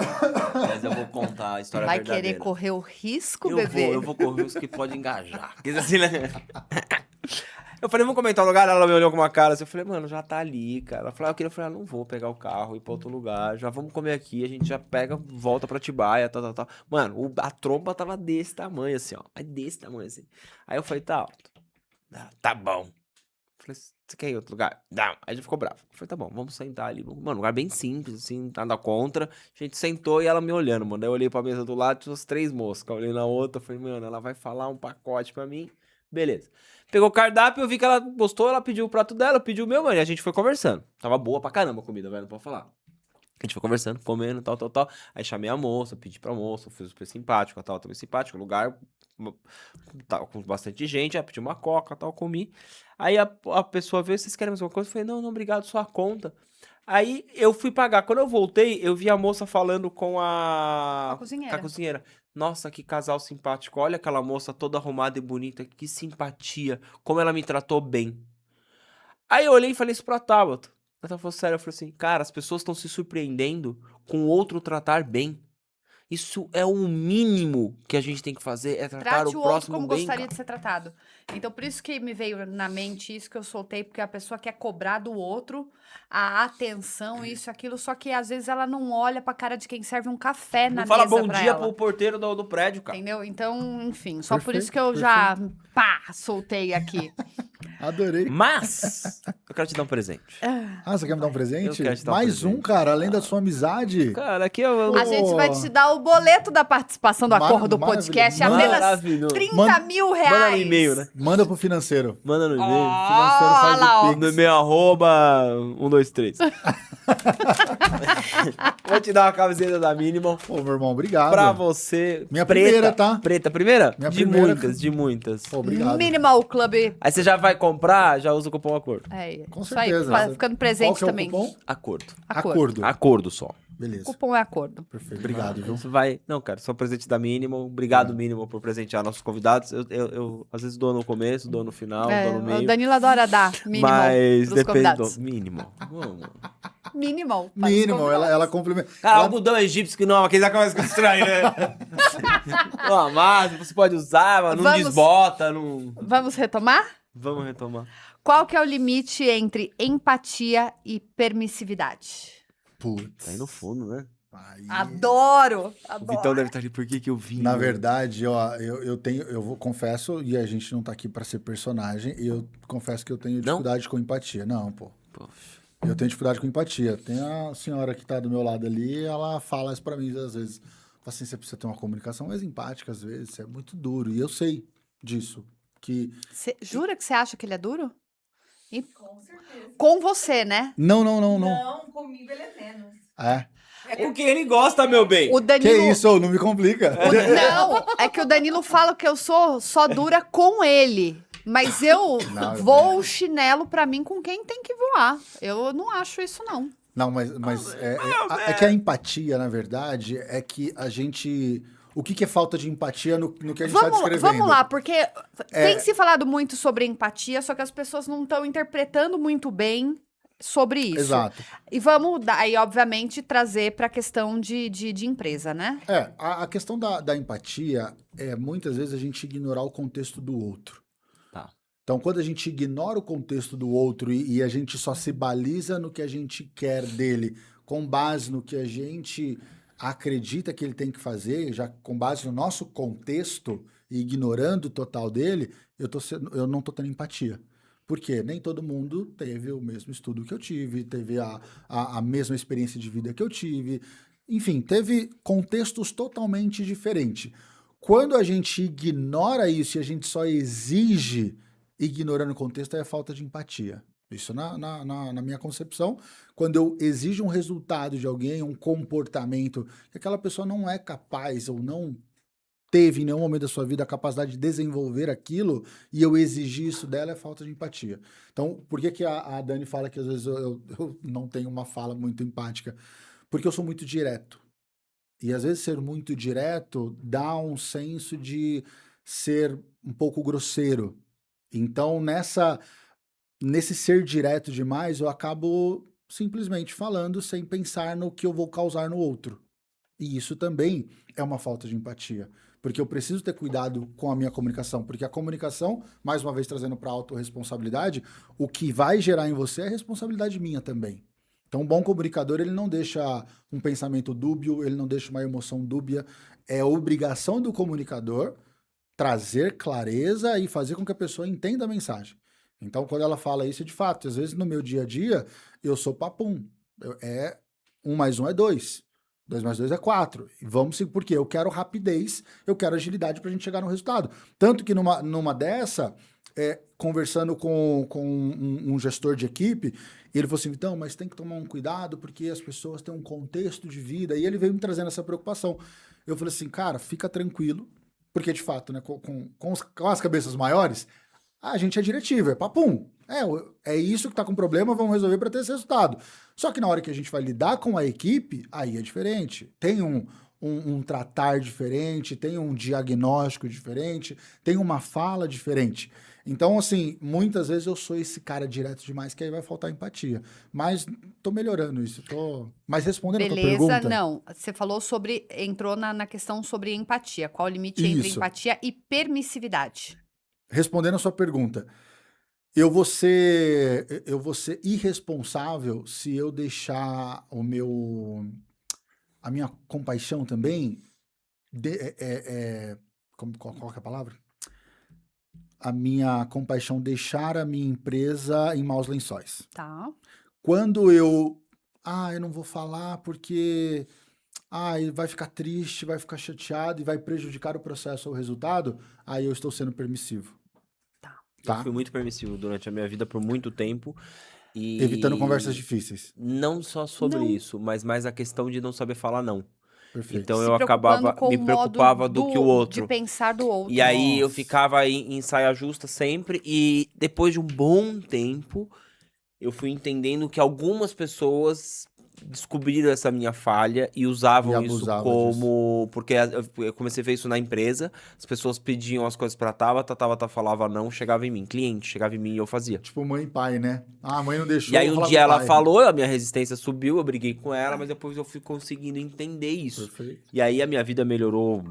Mas eu vou contar a história Vai verdadeira. querer correr o risco, Eu bebê? vou correr os que pode engajar. Quer dizer assim, né? Eu falei, vamos comentar o lugar. Ela me olhou com uma cara assim. Eu falei, mano, já tá ali, cara. Ela falou, eu falei, não vou pegar o carro e ir pra outro lugar. Já vamos comer aqui. A gente já pega, volta pra Atibaia, tal. Mano, a tromba tava desse tamanho, assim, ó. Mas desse tamanho, assim. Aí eu falei, tá bom. Eu falei, você quer ir em outro lugar? Não. Aí a gente ficou bravo. Eu falei, tá bom, vamos sentar ali. Mano, um lugar bem simples, assim, nada contra. A gente sentou e ela me olhando, mano. Aí eu olhei pra mesa do lado, tinha umas 3 moscas. Eu olhei na outra, falei, mano, ela vai falar um pacote pra mim. Beleza. Pegou o cardápio, eu vi que ela gostou, ela pediu o prato dela, eu pedi o meu, mano, e a gente foi conversando. Tava boa pra caramba a comida, velho, não pode falar. A gente foi conversando, comendo, tal. Aí chamei a moça, pedi pra moça, fiz super simpático, tal, também simpático, lugar tava com bastante gente, aí pedi uma coca, tal, comi. Aí a pessoa veio, vocês querem mais alguma coisa? Eu falei, não, obrigado, só a conta. Aí eu fui pagar. Quando eu voltei, eu vi a moça falando com a cozinheira. Nossa, que casal simpático. Olha aquela moça toda arrumada e bonita. Que simpatia. Como ela me tratou bem. Aí eu olhei e falei isso pra Tabata. Ela falou sério. Eu falei assim, cara, as pessoas estão se surpreendendo com o outro tratar bem. Isso é o mínimo que a gente tem que fazer, é tratar Trate o o próximo outro como bem, gostaria cara. de ser tratado. Então, por isso que me veio na mente isso que eu soltei, porque a pessoa quer cobrar do outro a atenção, isso, aquilo, só que às vezes ela não olha pra cara de quem serve um café na Não fala mesa bom pra dia ela. pro porteiro do prédio, cara. Entendeu? Então, enfim, só por Perfeito, isso que eu já, soltei aqui. Adorei. Mas, eu quero te dar um presente. Ah, você quer me dar um presente? Eu quero te dar um Mais presente. um, cara, além da sua amizade. Cara, aqui eu... A gente vai te dar o boleto da participação do Acordo Podcast. Maravilhoso. Apenas Maravilhoso. 30 mil reais. Manda no e-mail, né? Manda pro financeiro. Manda no e-mail. Financeiro Olha faz lá, o ó. Pix. No e-mail arroba 123. Vou te dar uma camiseta da Minimal. Pô, meu irmão, obrigado. Pra você. Minha preta, primeira, tá? Preta, primeira? Minha de primeira. muitas, de muitas. Pô, obrigado. Minimal Club. Aí você já vai comprar, já usa o cupom acordo. É, Com isso aí, certeza. ficando Qual presente que é o também. cupom? Acordo. Acordo. Acordo só. Beleza. Cupom é acordo. Perfeito. Obrigado, viu? Isso vai. Não, cara, só presente da Minimal. Obrigado, Minimal, por presentear nossos convidados. Eu às vezes dou no começo, dou no final, dou no O meio. Danilo adora dar minimal Mas pros depende convidados. do Minimal. Vamos. Minimal. para os Mínimo, convidados. ela complementa. Cara, algodão egípcio que não, aquele coisa que estranho, né? Não, mas você pode usar, mas não Vamos- desbota, não. Vamos retomar? Vamos retomar. Qual que é o limite entre empatia e permissividade? Putz. Tá aí no fundo, né? Aí- Adoro! O Adoro. Vitão deve estar ali, por que que eu vim? Na né? verdade, ó, confesso, e a gente não tá aqui pra ser personagem, e eu confesso que eu tenho dificuldade com empatia. Não, pô. Poxa. Eu tenho dificuldade com empatia. Tem a senhora que tá do meu lado ali, ela fala isso pra mim às vezes. Fala assim, você precisa ter uma comunicação mais empática às vezes, você é muito duro. E eu sei disso. Que. Jura que você acha que ele é duro? Com certeza. Com você, né? Não. Não, comigo ele é menos. É. É com quem ele gosta, meu bem. O Que Danilo. isso, não me complica. Não, é que o Danilo fala que eu sou só dura com ele. Mas eu Não, eu voo o chinelo pra mim com quem tem que voar. Eu não acho isso, não. Não, mas é que a empatia, na verdade, é que a gente. O que é falta de empatia no que a gente está descrevendo? Vamos lá, porque tem se falado muito sobre empatia, só que as pessoas não estão interpretando muito bem sobre isso. Exato. E vamos aí, obviamente, trazer para a questão de empresa, né? A questão da empatia é muitas vezes a gente ignorar o contexto do outro. Tá. Então, quando a gente ignora o contexto do outro e a gente só se baliza no que a gente quer dele, com base no que a gente acredita que ele tem que fazer, já com base no nosso contexto e ignorando o total dele, eu não tô tendo empatia. Por quê? Nem todo mundo teve o mesmo estudo que eu tive, teve a mesma experiência de vida que eu tive. Enfim, teve contextos totalmente diferentes. Quando a gente ignora isso e a gente só exige ignorando o contexto, é falta de empatia. Isso na minha concepção. Quando eu exijo um resultado de alguém, um comportamento, que aquela pessoa não é capaz ou não teve em nenhum momento da sua vida a capacidade de desenvolver aquilo e eu exigir isso dela, é falta de empatia. Então, por que a Dani fala que às vezes eu não tenho uma fala muito empática? Porque eu sou muito direto. E às vezes ser muito direto dá um senso de ser um pouco grosseiro. Então, nesse ser direto demais, eu acabo simplesmente falando sem pensar no que eu vou causar no outro. E isso também é uma falta de empatia. Porque eu preciso ter cuidado com a minha comunicação. Porque a comunicação, mais uma vez trazendo para a autorresponsabilidade, o que vai gerar em você é responsabilidade minha também. Então, um bom comunicador, ele não deixa um pensamento dúbio, ele não deixa uma emoção dúbia. É obrigação do comunicador trazer clareza e fazer com que a pessoa entenda a mensagem. Então, quando ela fala isso, de fato, às vezes no meu dia a dia, eu sou papum. 1 mais 1 é 2. 2 mais 2 é 4. E vamos, porque eu quero rapidez, eu quero agilidade para a gente chegar no resultado. Tanto que numa dessa, conversando com um gestor de equipe, ele falou assim, então, mas tem que tomar um cuidado porque as pessoas têm um contexto de vida. E ele veio me trazendo essa preocupação. Eu falei assim, cara, fica tranquilo, porque de fato, né, com as cabeças maiores, a gente é diretivo, é papum. É isso que tá com problema, vamos resolver para ter esse resultado. Só que na hora que a gente vai lidar com a equipe, aí é diferente. Tem um tratar diferente, tem um diagnóstico diferente, tem uma fala diferente. Então, assim, muitas vezes eu sou esse cara direto demais que aí vai faltar empatia. Mas tô melhorando isso. Mas respondendo a tua pergunta... Beleza, não. Você falou entrou na questão sobre empatia. Qual o limite entre Isso. empatia e permissividade? Respondendo a sua pergunta, eu vou ser irresponsável se eu deixar a minha compaixão também, qual que é a palavra? a minha compaixão deixar a minha empresa em maus lençóis. Tá. Quando eu não vou falar porque ele vai ficar triste, vai ficar chateado e vai prejudicar o processo ou o resultado, aí eu estou sendo permissivo. Eu fui muito permissivo durante a minha vida por muito tempo. E Evitando conversas difíceis. não só sobre Não. isso, mas mais a questão de não saber falar não. Perfeito. Então Se eu preocupando acabava, com me o modo preocupava do que o outro. De pensar do outro. E aí eu Nossa. ficava em saia justa sempre, e depois de um bom tempo, eu fui entendendo que algumas pessoas descobriram essa minha falha e usavam E isso abusavam como... Porque eu comecei a ver isso na empresa, as pessoas pediam as coisas pra Tabata falava não, chegava em mim. Cliente, chegava em mim e eu fazia. Tipo mãe e pai, né? A mãe não deixou. E aí vou um falar dia com o ela pai. falou, a minha resistência subiu, eu briguei com ela, mas depois eu fui conseguindo entender isso. Perfeito. E aí a minha vida melhorou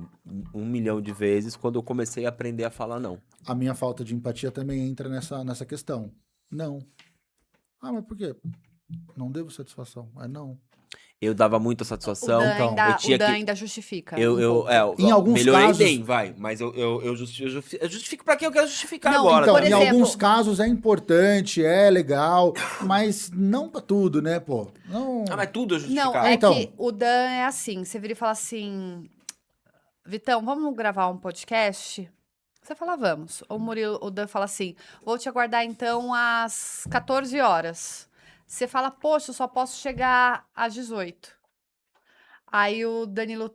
1 milhão de vezes quando eu comecei a aprender a falar não. A minha falta de empatia também entra nessa questão. Não. Mas por quê? Não devo satisfação. Não. Eu dava muita O satisfação, Dan, então, ainda, eu tinha o Dan que... ainda justifica. Em alguns melhorei casos- bem, vai, mas eu justifico pra quem eu quero justificar Não, agora. Então, por em exemplo- alguns casos é importante, é legal, mas não pra tudo, né, pô? Não. Mas tudo eu Não, justificava. é Então. que o Dan é assim, você vira e fala assim, Vitão, vamos gravar um podcast? Você fala, vamos. O Dan fala assim, vou te aguardar então às 14 horas. Você fala, poxa, eu só posso chegar às 18. Aí o Danilo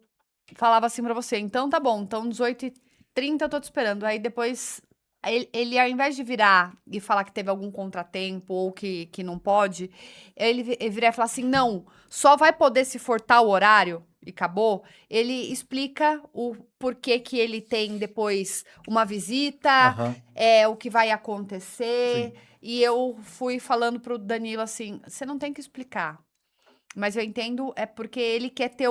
falava assim pra você, então tá bom, então 18h30 eu tô te esperando. Aí depois, ele ao invés de virar e falar que teve algum contratempo ou que não pode, ele virar e falar assim, não, só vai poder se for tal horário e acabou. Ele explica o porquê que ele tem depois uma visita, Aham. o que vai acontecer. Sim. E eu fui falando pro Danilo assim, você não tem que explicar. Mas eu entendo, é porque ele quer ter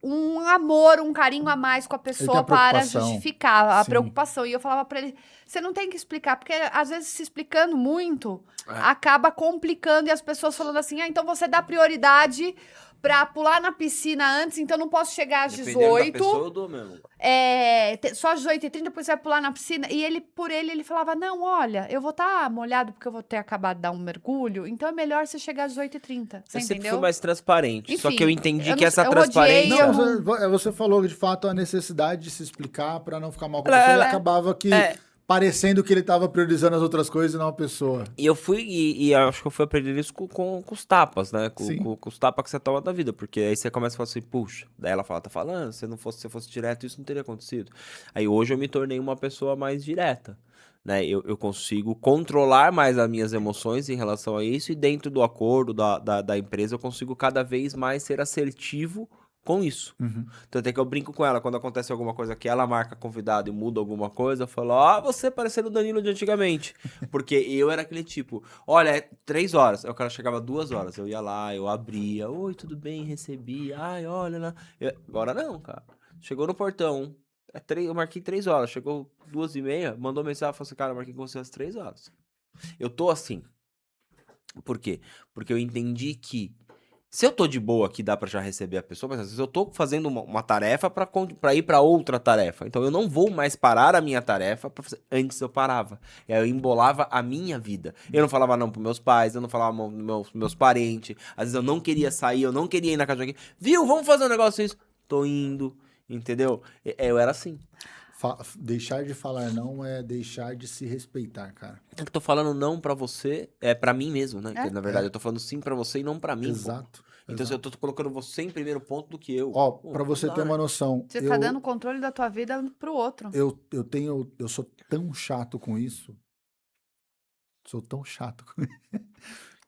um amor, um carinho a mais com a pessoa para preocupação. justificar a Sim. preocupação. E eu falava pra ele, você não tem que explicar, porque às vezes se explicando muito, É. acaba complicando e as pessoas falando assim, então você dá prioridade pra pular na piscina antes, então não posso chegar às Dependendo da 18. pessoa, eu dou mesmo. Só às 18h30, depois você vai pular na piscina. E ele falava, não, olha, eu vou estar molhado porque eu vou ter acabado de dar um mergulho, então é melhor você chegar às 18h30. Você Eu sempre entendeu? fui mais transparente, só Enfim, que eu entendi eu que não- essa eu transparência... rodeei, Não, você falou de fato a necessidade de se explicar pra não ficar mal com a Ela- pessoa e ela- acabava que parecendo que ele tava priorizando as outras coisas e não a pessoa. E eu fui, e acho que eu fui aprender isso com os tapas, né? Sim. Com os tapas que você toma da vida. Porque aí você começa a falar assim, puxa. Daí ela fala, tá falando, se você fosse direto, isso não teria acontecido. Aí hoje eu me tornei uma pessoa mais direta, né? Eu consigo controlar mais as minhas emoções em relação a isso. E dentro do acordo da empresa, eu consigo cada vez mais ser assertivo com isso. Tanto é que eu brinco com ela, quando acontece alguma coisa que ela marca convidado e muda alguma coisa, eu falo, você parecendo o Danilo de antigamente. Porque eu era aquele tipo, olha, é 3 horas. Aí o cara chegava 2 horas, eu ia lá, eu abria, oi, tudo bem, recebi, ai, olha lá. Agora não, cara. Chegou no portão, eu marquei 3 horas, chegou 2h30, mandou mensagem, falou assim, cara, eu marquei com você às 3 horas. Eu tô assim. Por quê? Porque eu entendi que se eu tô de boa aqui, dá pra já receber a pessoa, mas às vezes eu tô fazendo uma tarefa pra ir pra outra tarefa. Então eu não vou mais parar a minha tarefa pra fazer. Antes eu parava. E aí eu embolava a minha vida. Eu não falava não pros meus pais, eu não falava não pros meus parentes. Às vezes eu não queria sair, eu não queria ir na casa de alguém. Viu? Vamos fazer um negócio isso. Tô indo. Entendeu? Eu era assim. Deixar de falar não é deixar de se respeitar, cara. Eu tô falando não pra você, é pra mim mesmo, né? Que, na verdade, eu tô falando sim pra você e não pra mim. Pô. Exato. Então, se eu tô colocando você em primeiro ponto do que eu. Ó, Pô, pra você não ter dá, uma né? noção, Você tá dando o controle da tua vida pro outro. eu sou tão chato com isso. Sou tão chato com isso.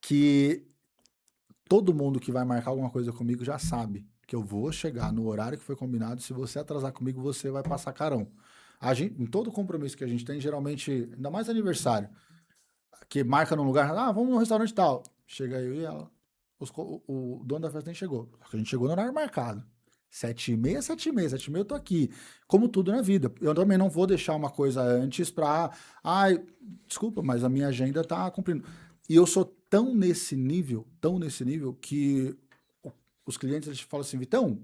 Que todo mundo que vai marcar alguma coisa comigo já sabe que eu vou chegar no horário que foi combinado. Se você atrasar comigo, você vai passar carão. Em todo compromisso que a gente tem, geralmente, ainda mais aniversário, que marca num lugar, vamos num restaurante tal. Chega eu e ela. O dono da festa nem chegou. Só que a gente chegou no horário marcado. 7h30, 7h30. 7h30 eu tô aqui. Como tudo na vida. Eu também não vou deixar uma coisa antes pra... desculpa, mas a minha agenda tá cumprindo. E eu sou tão nesse nível, que os clientes eles falam assim, Vitão,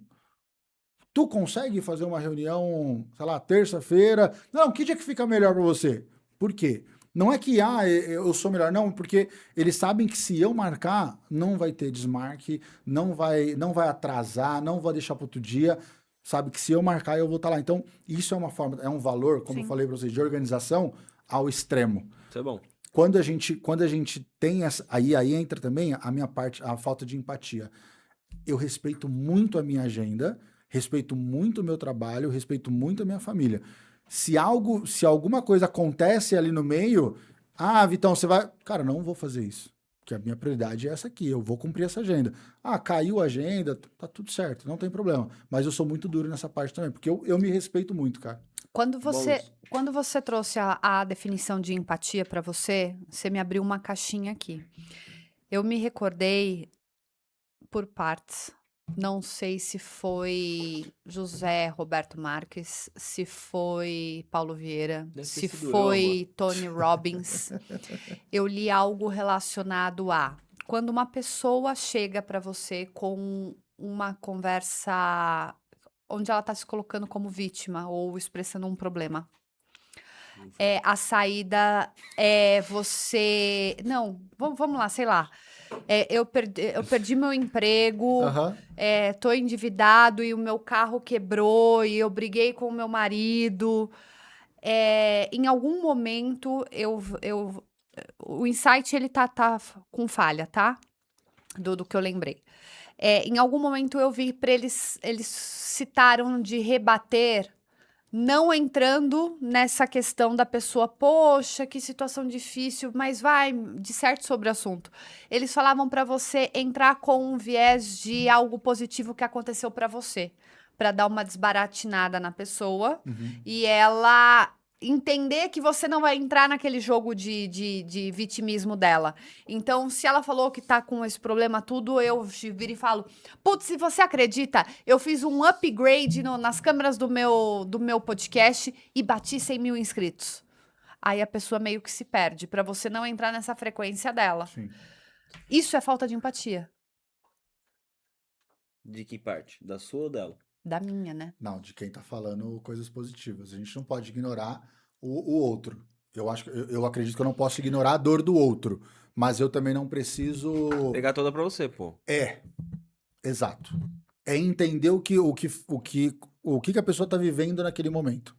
Tu consegue fazer uma reunião, sei lá, terça-feira? Não, que dia que fica melhor para você? Por quê? Não é que, eu sou melhor, não, porque eles sabem que se eu marcar, não vai ter desmarque, não vai atrasar, não vai deixar para outro dia, sabe que se eu marcar, eu vou estar lá. Então, isso é uma forma, é um valor, como eu falei para vocês, de organização ao extremo. Isso é bom. Quando a gente tem essa, aí entra também a minha parte, a falta de empatia. Eu respeito muito a minha agenda, respeito muito o meu trabalho, respeito muito a minha família. Se alguma coisa acontece ali no meio, Vitão, você vai... Cara, não vou fazer isso, porque a minha prioridade é essa aqui, eu vou cumprir essa agenda. Caiu a agenda, tá tudo certo, não tem problema. Mas eu sou muito duro nessa parte também, porque eu me respeito muito, cara. Quando você trouxe a definição de empatia para você me abriu uma caixinha aqui. Eu me recordei por partes. Não sei se foi José Roberto Marques, se foi Paulo Vieira, Deve ter se sido foi Tony Robbins. Eu li algo relacionado a quando uma pessoa chega para você com uma conversa onde ela está se colocando como vítima ou expressando um problema. A saída é você... Não, vamos lá, sei lá. Eu perdi meu emprego, tô endividado e o meu carro quebrou e eu briguei com o meu marido. Em algum momento, o insight, ele tá com falha, tá? Do que eu lembrei. Em algum momento eu vi para eles citaram de rebater, não entrando nessa questão da pessoa, poxa, que situação difícil, mas vai, disserte sobre o assunto. Eles falavam para você entrar com um viés de algo positivo que aconteceu para você, para dar uma desbaratinada na pessoa e ela entender que você não vai entrar naquele jogo de vitimismo dela. Então, se ela falou que tá com esse problema tudo, eu viro e falo, putz, se você acredita, eu fiz um upgrade nas câmeras do meu podcast e bati 100 mil inscritos. Aí a pessoa meio que se perde, pra você não entrar nessa frequência dela. Sim. Isso é falta de empatia. De que parte? Da sua ou dela? Da minha, né? Não, de quem tá falando coisas positivas. A gente não pode ignorar o outro. Eu acredito que eu não posso ignorar a dor do outro, mas eu também não preciso... Pegar toda pra você, pô. Exato. É entender o que a pessoa tá vivendo naquele momento.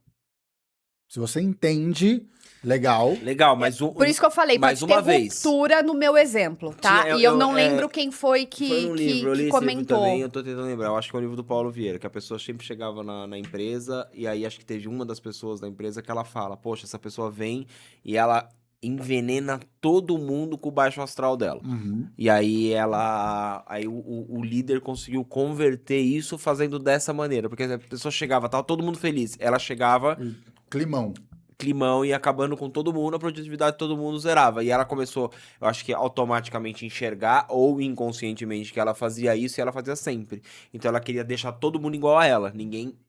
Se você entende, legal. Legal, mas Por isso que eu falei, mais pode uma ter vez. ruptura no meu exemplo, tá? Tinha- E eu não eu- lembro quem foi Foi um livro, eu li que esse livro comentou. também, eu tô tentando lembrar. Eu acho que é um livro do Paulo Vieira, que a pessoa sempre chegava na empresa, e aí acho que teve uma das pessoas da empresa que ela fala, poxa, essa pessoa vem e ela envenena todo mundo com o baixo astral dela. E aí o líder conseguiu converter isso fazendo dessa maneira, porque a pessoa chegava, tava todo mundo feliz, ela chegava... Climão e acabando com todo mundo, a produtividade de todo mundo zerava. E ela começou, eu acho que automaticamente enxergar ou inconscientemente que ela fazia isso e ela fazia sempre. Então ela queria deixar todo mundo igual a ela. Ninguém...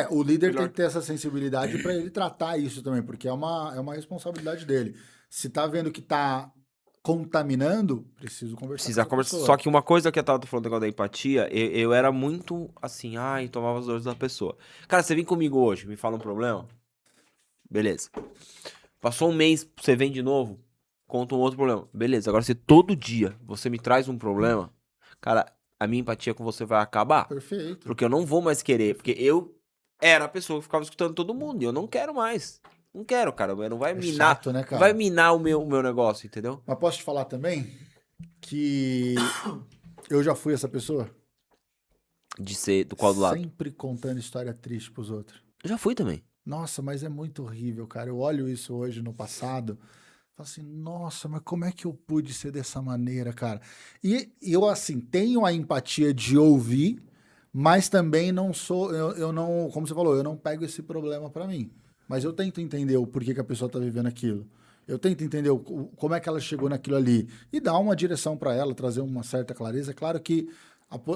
O líder tem que ter essa sensibilidade para ele tratar isso também, porque é uma responsabilidade dele. Se tá vendo que tá contaminando, preciso conversar Precisa com a conversar. pessoa. Só que uma coisa que a Tata falou do negócio da empatia, eu era muito assim, tomava as dores da pessoa. Cara, você vem comigo hoje, me fala um problema? Beleza. Passou um mês, você vem de novo, conta um outro problema. Beleza, agora se todo dia você me traz um problema, cara, a minha empatia com você vai acabar. Perfeito. Porque eu não vou mais querer, porque eu era a pessoa que ficava escutando todo mundo, e eu não quero mais. Não quero, cara, não vai minar, chato, né, cara? não vai minar o meu negócio, entendeu? Mas posso te falar também que eu já fui essa pessoa? De ser do qual do lado? Sempre contando história triste pros outros. Eu já fui também. Nossa, mas é muito horrível, cara. Eu olho isso hoje no passado, falo assim, nossa, mas como é que eu pude ser dessa maneira, cara? E eu, assim, tenho a empatia de ouvir, mas também não sou, eu não, como você falou, eu não pego esse problema pra mim. Mas eu tento entender o porquê que a pessoa tá vivendo aquilo. Eu tento entender como é que ela chegou naquilo ali e dar uma direção pra ela, trazer uma certa clareza. É claro que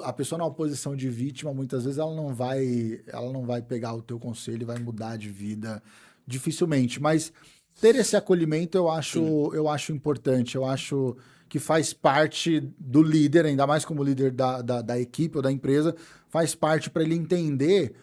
a pessoa na posição de vítima, muitas vezes, ela não vai pegar o teu conselho e vai mudar de vida dificilmente. Mas ter esse acolhimento eu acho importante. Eu acho que faz parte do líder, ainda mais como líder da equipe ou da empresa, faz parte para ele entender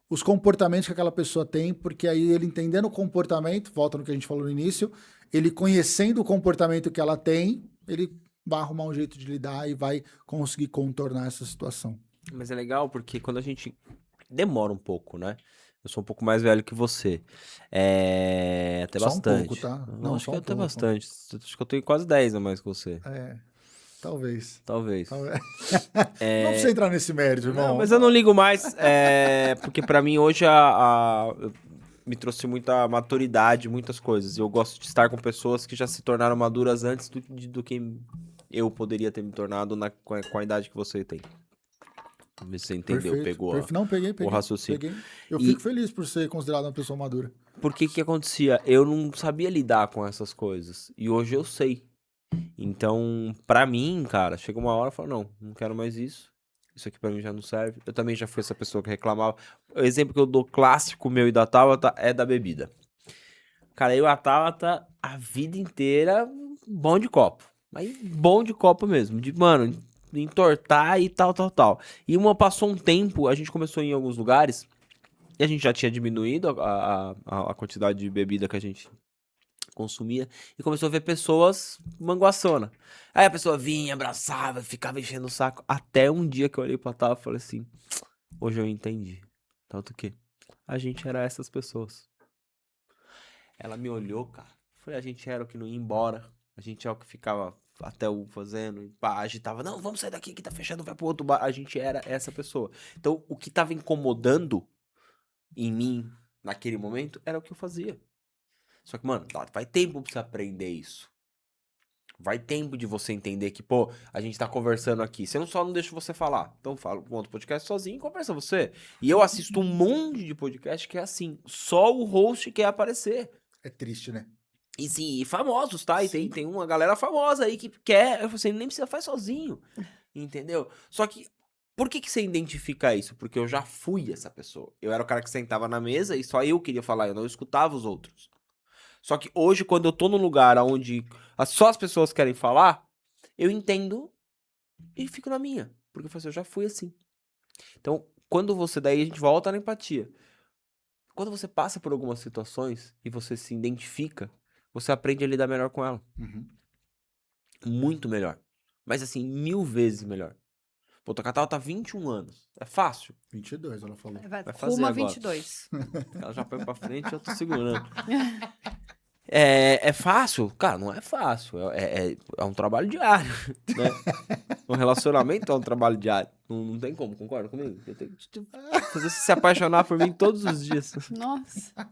os comportamentos que aquela pessoa tem, porque aí ele entendendo o comportamento, volta no que a gente falou no início, ele conhecendo o comportamento que ela tem, ele vai arrumar um jeito de lidar e vai conseguir contornar essa situação. Mas é legal porque quando a gente demora um pouco, né? Eu sou um pouco mais velho que você. Até Só um bastante. pouco, tá? Não, Não, acho só que um até pouco. bastante. Acho que eu tenho quase 10 a mais que você. Talvez. Talvez. Não precisa entrar nesse mérito, irmão. Não, mas eu não ligo mais, porque pra mim hoje me trouxe muita maturidade, muitas coisas. E eu gosto de estar com pessoas que já se tornaram maduras antes do que eu poderia ter me tornado com a idade que você tem. Vê se você entendeu, Perfeito, pegou perfeito. Não, peguei. o raciocínio. Peguei. Eu E- fico feliz por ser considerado uma pessoa madura. Por que acontecia? Eu não sabia lidar com essas coisas. E hoje eu sei. Então, pra mim, cara, chega uma hora e falo, não quero mais isso. Isso aqui pra mim já não serve. Eu também já fui essa pessoa que reclamava. O exemplo que eu dou clássico meu e da Tabata é da bebida. Cara, eu e a Tabata, a vida inteira, bom de copo. Mas bom de copo mesmo. Mano, entortar e tal. E passou um tempo, a gente começou a ir em alguns lugares, e a gente já tinha diminuído a quantidade de bebida que a gente consumia, e começou a ver pessoas manguaçona. Aí a pessoa vinha, abraçava, ficava enchendo o saco. Até um dia que eu olhei pra Tava e falei assim, hoje eu entendi. Tanto que a gente era essas pessoas. Ela me olhou, cara. Falei, a gente era o que não ia embora. A gente é o que ficava até o fazendo, e pá, agitava. Não, vamos sair daqui que tá fechando, vai pro outro bar. A gente era essa pessoa. Então, o que tava incomodando em mim naquele momento era o que eu fazia. Só que, mano, vai tempo pra você aprender isso. Vai tempo de você entender que, pô, a gente tá conversando aqui. Você não deixa você falar. Então fala um outro podcast sozinho e conversa você. E eu assisto um monte de podcast que é assim. Só o host quer aparecer. É triste, né? E sim, e famosos, tá? E tem uma galera famosa aí que quer. Eu falei assim, nem precisa fazer sozinho. Entendeu? Só que, por que você identifica isso? Porque eu já fui essa pessoa. Eu era o cara que sentava na mesa e só eu queria falar, eu não escutava os outros. Só que hoje, quando eu tô num lugar onde só as pessoas querem falar, eu entendo e fico na minha. Porque eu falei assim, eu já fui assim. Então, daí a gente volta na empatia. Quando você passa por algumas situações e você se identifica, você aprende a lidar melhor com ela. Uhum. Muito melhor. Mas assim, 1000 vezes melhor. Pô, a Catal tá 21 anos. É fácil. 22, ela falou. Vai fazer rumo a agora. 22. Ela já põe pra frente e eu tô segurando. É fácil? Cara, não é fácil. É um trabalho diário, né? Um relacionamento é um trabalho diário. Não tem como, concorda comigo? Eu tenho que fazer você se apaixonar por mim todos os dias. Nossa, estou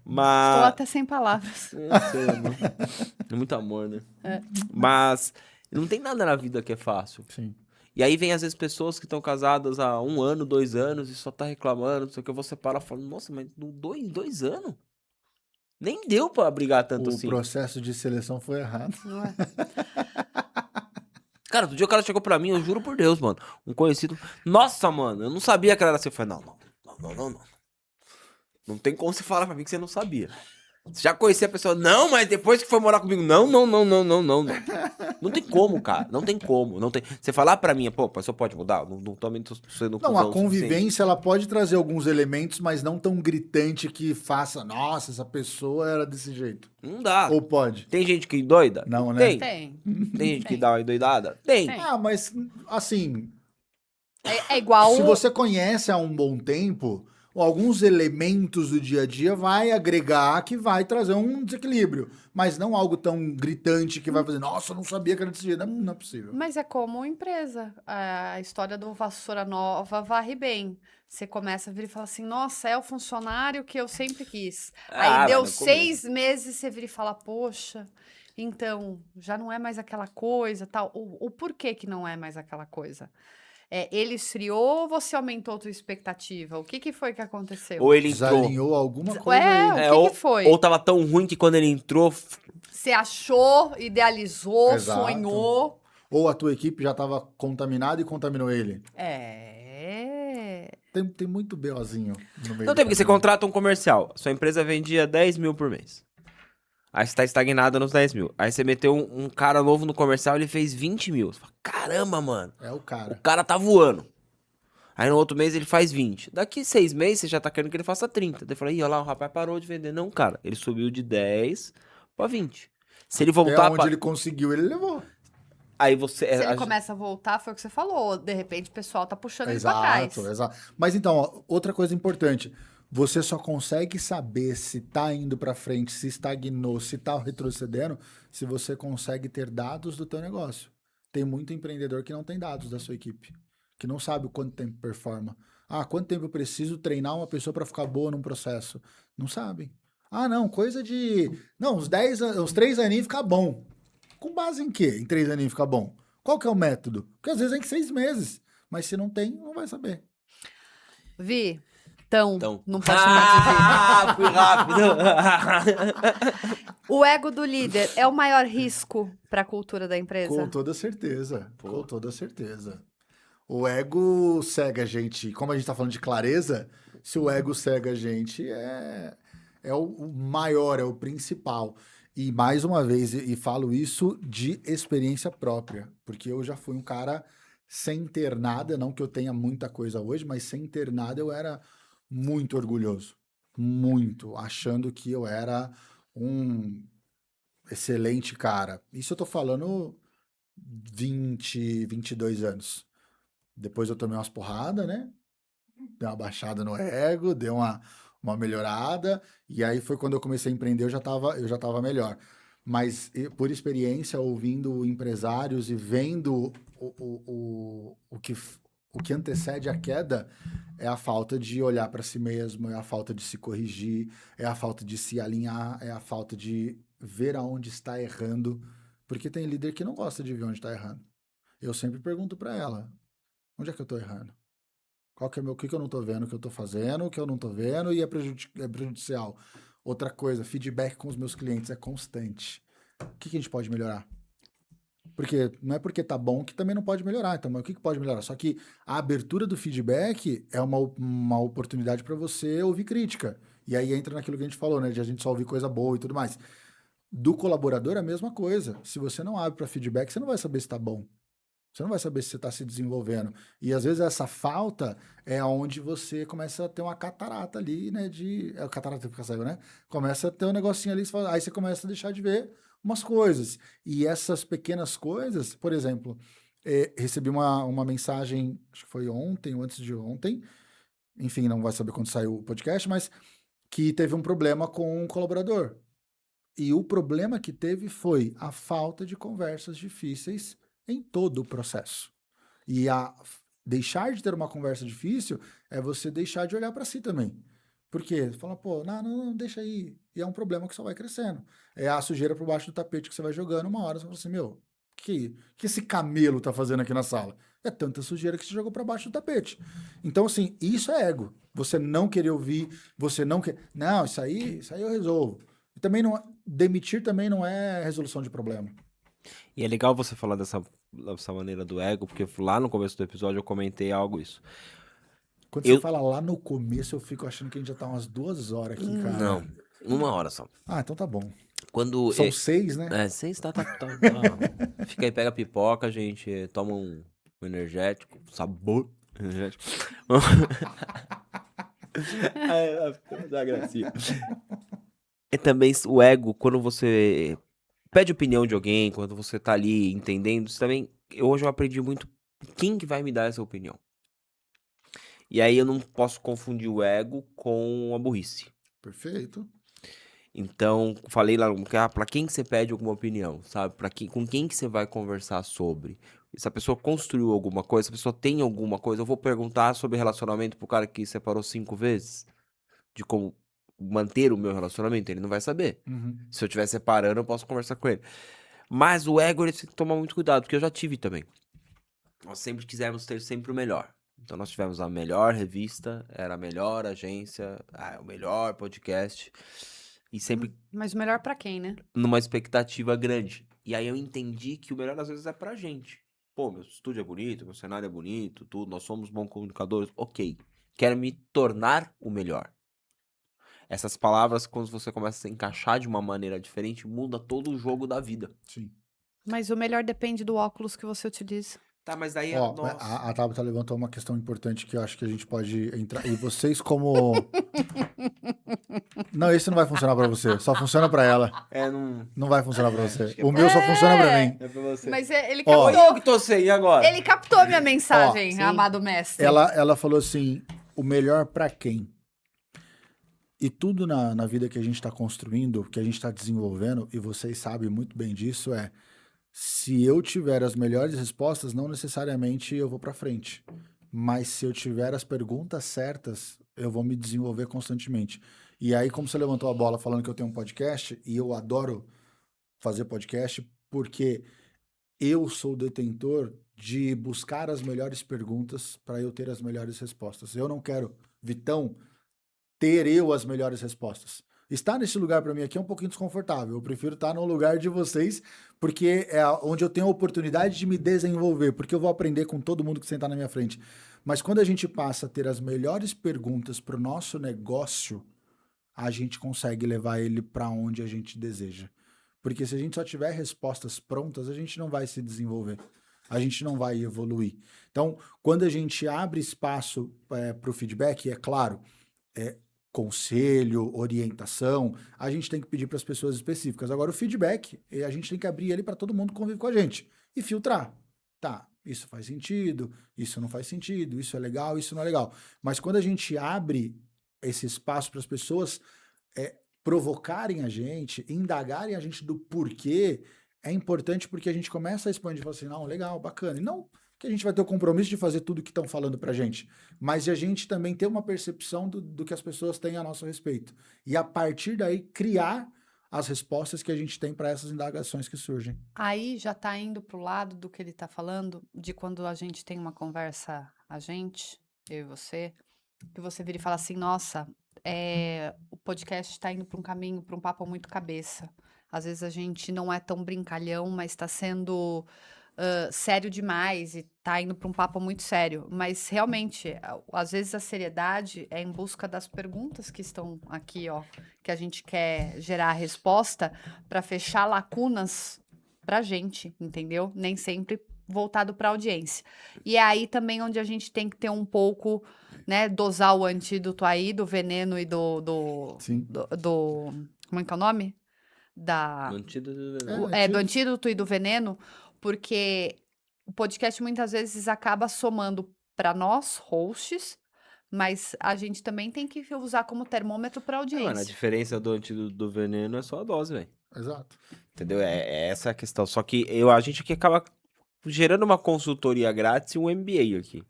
Mas... até sem palavras. Eu sei, amor. É muito amor, né? Mas não tem nada na vida que é fácil. Sim. E aí vem às vezes pessoas que estão casadas há 1 ano, 2 anos e só tá reclamando, não sei o que, você para e fala, nossa, mas 2 anos? Nem deu pra brigar tanto O assim. processo de seleção foi errado. Não é? Cara, outro dia o cara chegou pra mim, eu juro por Deus, mano. Um conhecido. Nossa, mano, eu não sabia que ela era assim. Eu falei, não. Não tem como você falar pra mim que você não sabia. Você já conhecia a pessoa? Não, mas depois que foi morar comigo, não. Não tem como, cara. Não tem como. Não tem... Você falar pra mim, pô, a pessoa pode mudar? Não também tô sendo Não, cuzão a o suficiente. convivência ela pode trazer alguns elementos, mas não tão gritante que faça, nossa, essa pessoa era desse jeito. Não dá. Ou pode? Tem gente que endoida? Não, né? Tem. Tem. Tem gente que Tem. dá uma endoidada? Tem. Tem. Ah, mas assim, É igual. se você conhece há um bom tempo, alguns elementos do dia a dia vai agregar que vai trazer um desequilíbrio. Mas não algo tão gritante que vai fazer, nossa, eu não sabia que era desse jeito. Não é possível. Mas é como empresa. A história do vassoura nova varre bem. Você começa a vir e fala assim, nossa, é o funcionário que eu sempre quis. Ah, Aí deu mas no começo. 6 meses, você vira e fala, poxa, então, já não é mais aquela coisa, tal. O porquê que não é mais aquela coisa? Ele esfriou ou você aumentou a tua expectativa? O que foi que aconteceu? Ou ele entrou. Desalinhou alguma coisa aí. O que foi? Ou tava tão ruim que quando ele entrou. Você achou, idealizou, Exato. sonhou. Ou a tua equipe já estava contaminada e contaminou ele. Tem muito BOzinho no meio. Não do tem porque você caminho. contrata um comercial. Sua empresa vendia 10 mil por mês. Aí você tá estagnado nos 10 mil. Aí você meteu um cara novo no comercial, ele fez 20 mil. Você fala, caramba, mano. É o O cara. cara tá voando. Aí no outro mês ele faz 20. Daqui 6 meses você já tá querendo que ele faça 30. Daí fala, ih, olha lá, o rapaz parou de vender. Não, cara. Ele subiu de 10 pra 20. Se ele Até voltar onde pra... ele conseguiu, ele levou. Aí você... Se ele começa a voltar, foi o que você falou. De repente o pessoal tá puxando ele pra Exato, trás. exato. Mas então, ó, outra coisa importante. Você só consegue saber se tá indo pra frente, se estagnou, se tá retrocedendo, se você consegue ter dados do teu negócio. Tem muito empreendedor que não tem dados da sua equipe, que não sabe o quanto tempo performa. Ah, quanto tempo eu preciso treinar uma pessoa para ficar boa num processo? Não sabem. Ah, não, coisa de... Não, uns 3 aninhos fica bom. Com base em quê? Em 3 aninhos fica bom? Qual que é o método? Porque às vezes é em 6 meses. Mas se não tem, não vai saber. Vi, Então... não posso chamar de Vi. Fui rápido. O ego do líder é o maior risco para a cultura da empresa? Com toda certeza. Pô. Com toda certeza. O ego cega a gente. Como a gente tá falando de clareza, se o ego cega a gente, é o maior, é o principal. E mais uma vez, e falo isso de experiência própria, porque eu já fui um cara sem ter nada, não que eu tenha muita coisa hoje, mas sem ter nada eu era muito orgulhoso. Muito. Achando que eu era um excelente cara. Isso eu tô falando 22 anos. Depois eu tomei umas porradas, né? Dei uma baixada no ego, dei uma melhorada, e aí foi quando eu comecei a empreender, eu já tava melhor. Mas por experiência, ouvindo empresários e vendo o que antecede a queda, é a falta de olhar para si mesmo, é a falta de se corrigir, é a falta de se alinhar, é a falta de ver aonde está errando, porque tem líder que não gosta de ver onde está errando. Eu sempre pergunto para ela, onde é que eu tô errando? O que que eu não tô vendo, o que eu tô fazendo, o que eu não tô vendo e é prejudicial. Outra coisa, feedback com os meus clientes é constante. O que que a gente pode melhorar? Porque não é porque tá bom que também não pode melhorar. Então, mas o que que pode melhorar? Só que a abertura do feedback é uma oportunidade para você ouvir crítica. E aí entra naquilo que a gente falou, né? De a gente só ouvir coisa boa e tudo mais. Do colaborador é a mesma coisa. Se você não abre para feedback, você não vai saber se tá bom. Você não vai saber se você está se desenvolvendo. E às vezes essa falta é onde você começa a ter uma catarata ali, né? É o catarata que fica cego, né? Começa a ter um negocinho ali, aí você começa a deixar de ver umas coisas. E essas pequenas coisas, por exemplo, recebi uma mensagem, acho que foi ontem ou antes de ontem, enfim, não vai saber quando saiu o podcast, mas que teve um problema com um colaborador. E o problema que teve foi a falta de conversas difíceis em todo o processo. E deixar de ter uma conversa difícil é você deixar de olhar para si também. Por quê? Você fala, pô, não, deixa aí. E é um problema que só vai crescendo. É a sujeira por baixo do tapete que você vai jogando, uma hora você fala assim, meu, o que esse camelo tá fazendo aqui na sala? É tanta sujeira que você jogou para baixo do tapete. Então, assim, isso é ego. Você não querer ouvir, você não quer... Não, isso aí eu resolvo. E também não... Demitir também não é resolução de problema. E é legal você falar dessa maneira do ego, porque lá no começo do episódio eu comentei algo isso. Quando você fala lá no começo, eu fico achando que a gente já tá umas 2 horas aqui, cara. Não, 1 hora só. Ah, então tá bom. Quando... São 6, né? 6 tá. Fica aí, pega a pipoca, gente, toma um energético, sabor energético. Dá gracinha. É também o ego, quando você pede opinião de alguém, quando você tá ali entendendo, isso também, hoje eu aprendi muito quem que vai me dar essa opinião. E aí eu não posso confundir o ego com a burrice. Perfeito. Então, falei lá, pra quem que você pede alguma opinião, sabe? Com quem que você vai conversar sobre? Se a pessoa construiu alguma coisa, se a pessoa tem alguma coisa, eu vou perguntar sobre relacionamento pro cara que separou 5 vezes, de como manter o meu relacionamento, ele não vai saber. Uhum. Se eu estiver separando, eu posso conversar com ele. Mas o ego, ele tem que tomar muito cuidado, porque eu já tive também. Nós sempre quisemos ter sempre o melhor. Então nós tivemos a melhor revista, era a melhor agência, o melhor podcast. E sempre Mas o melhor pra quem, né? numa expectativa grande. E aí eu entendi que o melhor às vezes é pra gente. Pô, meu estúdio é bonito, meu cenário é bonito, tudo, nós somos bons comunicadores, ok. Quero me tornar o melhor. Essas palavras, quando você começa a encaixar de uma maneira diferente, muda todo o jogo da vida. Sim. Mas o melhor depende do óculos que você utiliza. Tá, mas daí... Ó, nossa. a Tabata levantou uma questão importante que eu acho que a gente pode entrar. E vocês como... Não, esse não vai funcionar pra você. Só funciona pra ela. Não... Não vai funcionar pra você. acho que é O meu só funciona pra mim. É pra você. Mas ele Ó, captou. Eu que tô sem, e agora? Ele captou minha mensagem, sim. amado mestre. Ela falou assim, o melhor pra quem? E tudo na vida que a gente está construindo, que a gente está desenvolvendo, e vocês sabem muito bem disso, se eu tiver as melhores respostas, não necessariamente eu vou para frente. Mas se eu tiver as perguntas certas, eu vou me desenvolver constantemente. E aí, como você levantou a bola falando que eu tenho um podcast, e eu adoro fazer podcast, porque eu sou detentor de buscar as melhores perguntas para eu ter as melhores respostas. Eu não quero, Vitão, ter eu as melhores respostas. Estar nesse lugar para mim aqui é um pouquinho desconfortável. Eu prefiro estar no lugar de vocês, porque é onde eu tenho a oportunidade de me desenvolver, porque eu vou aprender com todo mundo que sentar na minha frente. Mas quando a gente passa a ter as melhores perguntas para o nosso negócio, a gente consegue levar ele para onde a gente deseja. Porque se a gente só tiver respostas prontas, a gente não vai se desenvolver. A gente não vai evoluir. Então, quando a gente abre espaço para o feedback, é claro, conselho, orientação, a gente tem que pedir para as pessoas específicas. Agora, o feedback, a gente tem que abrir ele para todo mundo que convive com a gente e filtrar. Tá, isso faz sentido, isso não faz sentido, isso é legal, isso não é legal. Mas quando a gente abre esse espaço para as pessoas provocarem a gente, indagarem a gente do porquê, é importante porque a gente começa a expandir e fala assim, não, legal, bacana. E não que a gente vai ter o compromisso de fazer tudo que estão falando pra gente, mas de a gente também ter uma percepção do que as pessoas têm a nosso respeito. E a partir daí criar as respostas que a gente tem para essas indagações que surgem. Aí já tá indo pro lado do que ele tá falando, de quando a gente tem uma conversa, eu e você, que você vira e fala assim, nossa, o podcast tá indo pra um caminho, pra um papo muito cabeça. Às vezes a gente não é tão brincalhão, mas tá sendo sério demais e tá indo para um papo muito sério. Mas realmente, às vezes a seriedade é em busca das perguntas que estão aqui, ó, que a gente quer gerar a resposta para fechar lacunas pra gente, entendeu? Nem sempre voltado para a audiência. E é aí também onde a gente tem que ter um pouco, né, dosar o antídoto aí do veneno e Sim. como é que é o nome? No antídoto do veneno. Do antídoto e do veneno, porque o podcast muitas vezes acaba somando para nós, hosts, mas a gente também tem que usar como termômetro para Mano, a audiência. diferença do antídoto do veneno é só a dose, velho. Exato. Entendeu? É essa a questão. Só que a gente aqui acaba gerando uma consultoria grátis e um MBA aqui.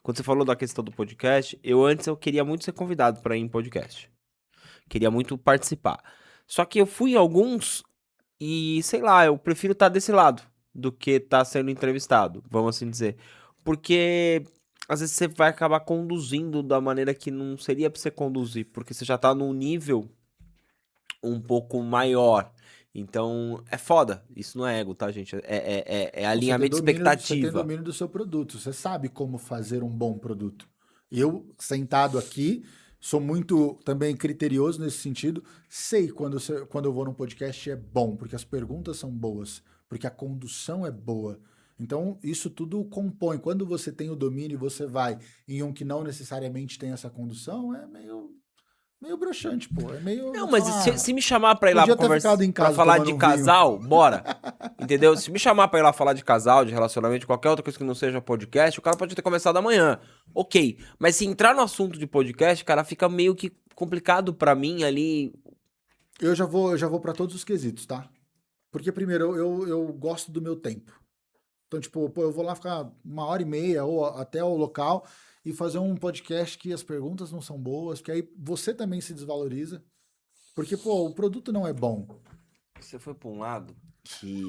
Quando você falou da questão do podcast, eu queria muito ser convidado para ir em podcast. Queria muito participar. Só que eu fui em alguns e, sei lá, eu prefiro estar desse lado do que estar sendo entrevistado, vamos assim dizer. Porque às vezes você vai acabar conduzindo da maneira que não seria pra você conduzir, porque você já tá num nível um pouco maior. Então, é foda. Isso não é ego, tá, gente? É alinhamento de Você tem expectativa. domínio do seu produto. Você sabe como fazer um bom produto. Eu, sentado aqui, sou muito também criterioso nesse sentido. Sei quando eu vou num podcast é bom, porque as perguntas são boas, porque a condução é boa. Então, isso tudo compõe. Quando você tem o domínio e você vai em um que não necessariamente tem essa condução, é meio broxante, pô. É meio. Não, mas se me chamar pra ir lá pra pra falar de casal, bora. Entendeu? Se me chamar pra ir lá falar de casal, de relacionamento, de qualquer outra coisa que não seja podcast, o cara pode ter começado amanhã. Ok. Mas se entrar no assunto de podcast, cara, fica meio que complicado pra mim ali. Eu já vou para todos os quesitos, tá? Porque, primeiro, eu gosto do meu tempo. Então, tipo, pô, eu vou lá ficar 1h30 ou até o local e fazer um podcast que as perguntas não são boas, que aí você também se desvaloriza. Porque, pô, o produto não é bom. Você foi pra um lado que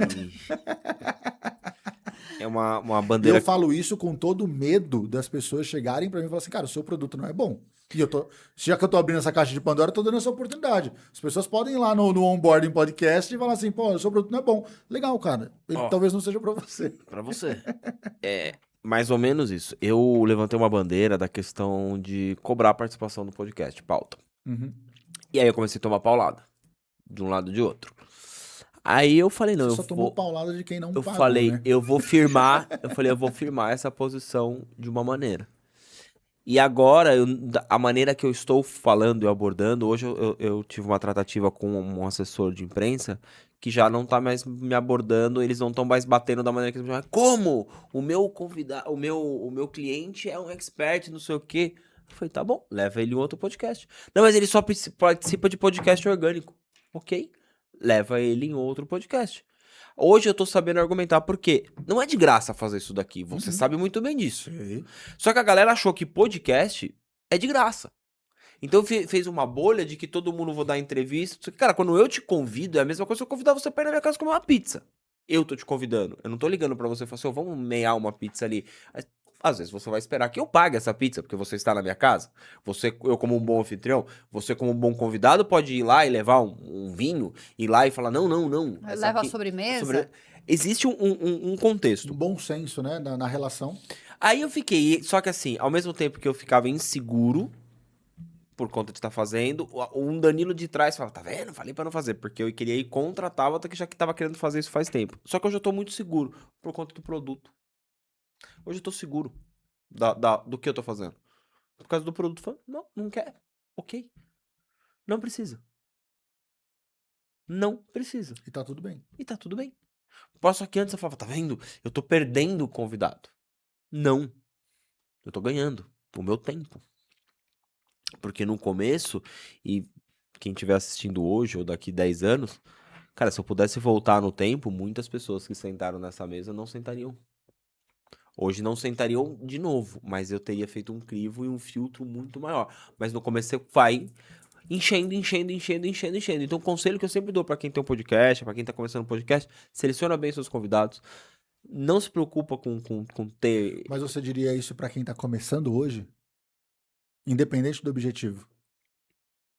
é uma bandeira. Eu falo isso com todo medo das pessoas chegarem pra mim e falar assim, cara, o seu produto não é bom. E já que eu tô abrindo essa caixa de Pandora, eu tô dando essa oportunidade. As pessoas podem ir lá no Onboarding Podcast e falar assim, pô, o seu produto não é bom. Legal, cara. Ele talvez não seja pra você. Pra você. É mais ou menos isso. Eu levantei uma bandeira da questão de cobrar a participação do podcast, pauta. Uhum. E aí eu comecei a tomar paulada. De um lado e de outro. Aí eu falei, não, Você eu só tomou vou... paulada de quem não Eu pagou, falei, né? eu vou firmar... Eu falei, eu vou firmar essa posição de uma maneira. E agora, a maneira que eu estou falando e abordando, hoje eu tive uma tratativa com um assessor de imprensa que já não tá mais me abordando, eles não estão mais batendo da maneira que eles me chamam. Como? O meu convidado, o meu cliente é um expert, não sei o quê. Eu falei, tá bom, leva ele em outro podcast. Não, mas ele só participa de podcast orgânico. Ok, leva ele em outro podcast. Hoje eu tô sabendo argumentar porque não é de graça fazer isso daqui, você sabe muito bem disso. Só que a galera achou que podcast é de graça. Então fez uma bolha de que todo mundo vou dar entrevista. Só que, cara, quando eu te convido, é a mesma coisa que eu convidar você pra ir na minha casa comer uma pizza. Eu tô te convidando. Eu não tô ligando pra você e falar assim, vamos meiar uma pizza ali. Às vezes você vai esperar que eu pague essa pizza, porque você está na minha casa. Eu como um bom anfitrião, você como um bom convidado pode ir lá e levar um vinho, ir lá e falar, não. essa Leva a aqui- sobremesa. Existe um contexto. Um bom senso, né? Na relação. Aí eu fiquei, só que assim, ao mesmo tempo que eu ficava inseguro por conta de estar fazendo, um Danilo de trás falava, tá vendo? Falei pra não fazer, porque eu queria ir contra a Tabata, que já que tava querendo fazer isso faz tempo. Só que hoje eu tô muito seguro por conta do produto. Hoje eu tô seguro do que eu tô fazendo. Por causa do produto, falando, não quer. Ok. Não precisa. Não precisa. E tá tudo bem. E tá tudo bem. Só que antes eu falava, tá vendo? Eu tô perdendo o convidado. Não. Eu tô ganhando o meu tempo. Porque no começo, e quem estiver assistindo hoje ou daqui 10 anos, cara, se eu pudesse voltar no tempo, muitas pessoas que sentaram nessa mesa não sentariam. Hoje não sentariam de novo, mas eu teria feito um crivo e um filtro muito maior. Mas no começo você vai enchendo. Então o conselho que eu sempre dou pra quem tem um podcast, pra quem tá começando um podcast, seleciona bem seus convidados. Não se preocupa com ter... Mas você diria isso pra quem tá começando hoje? Independente do objetivo.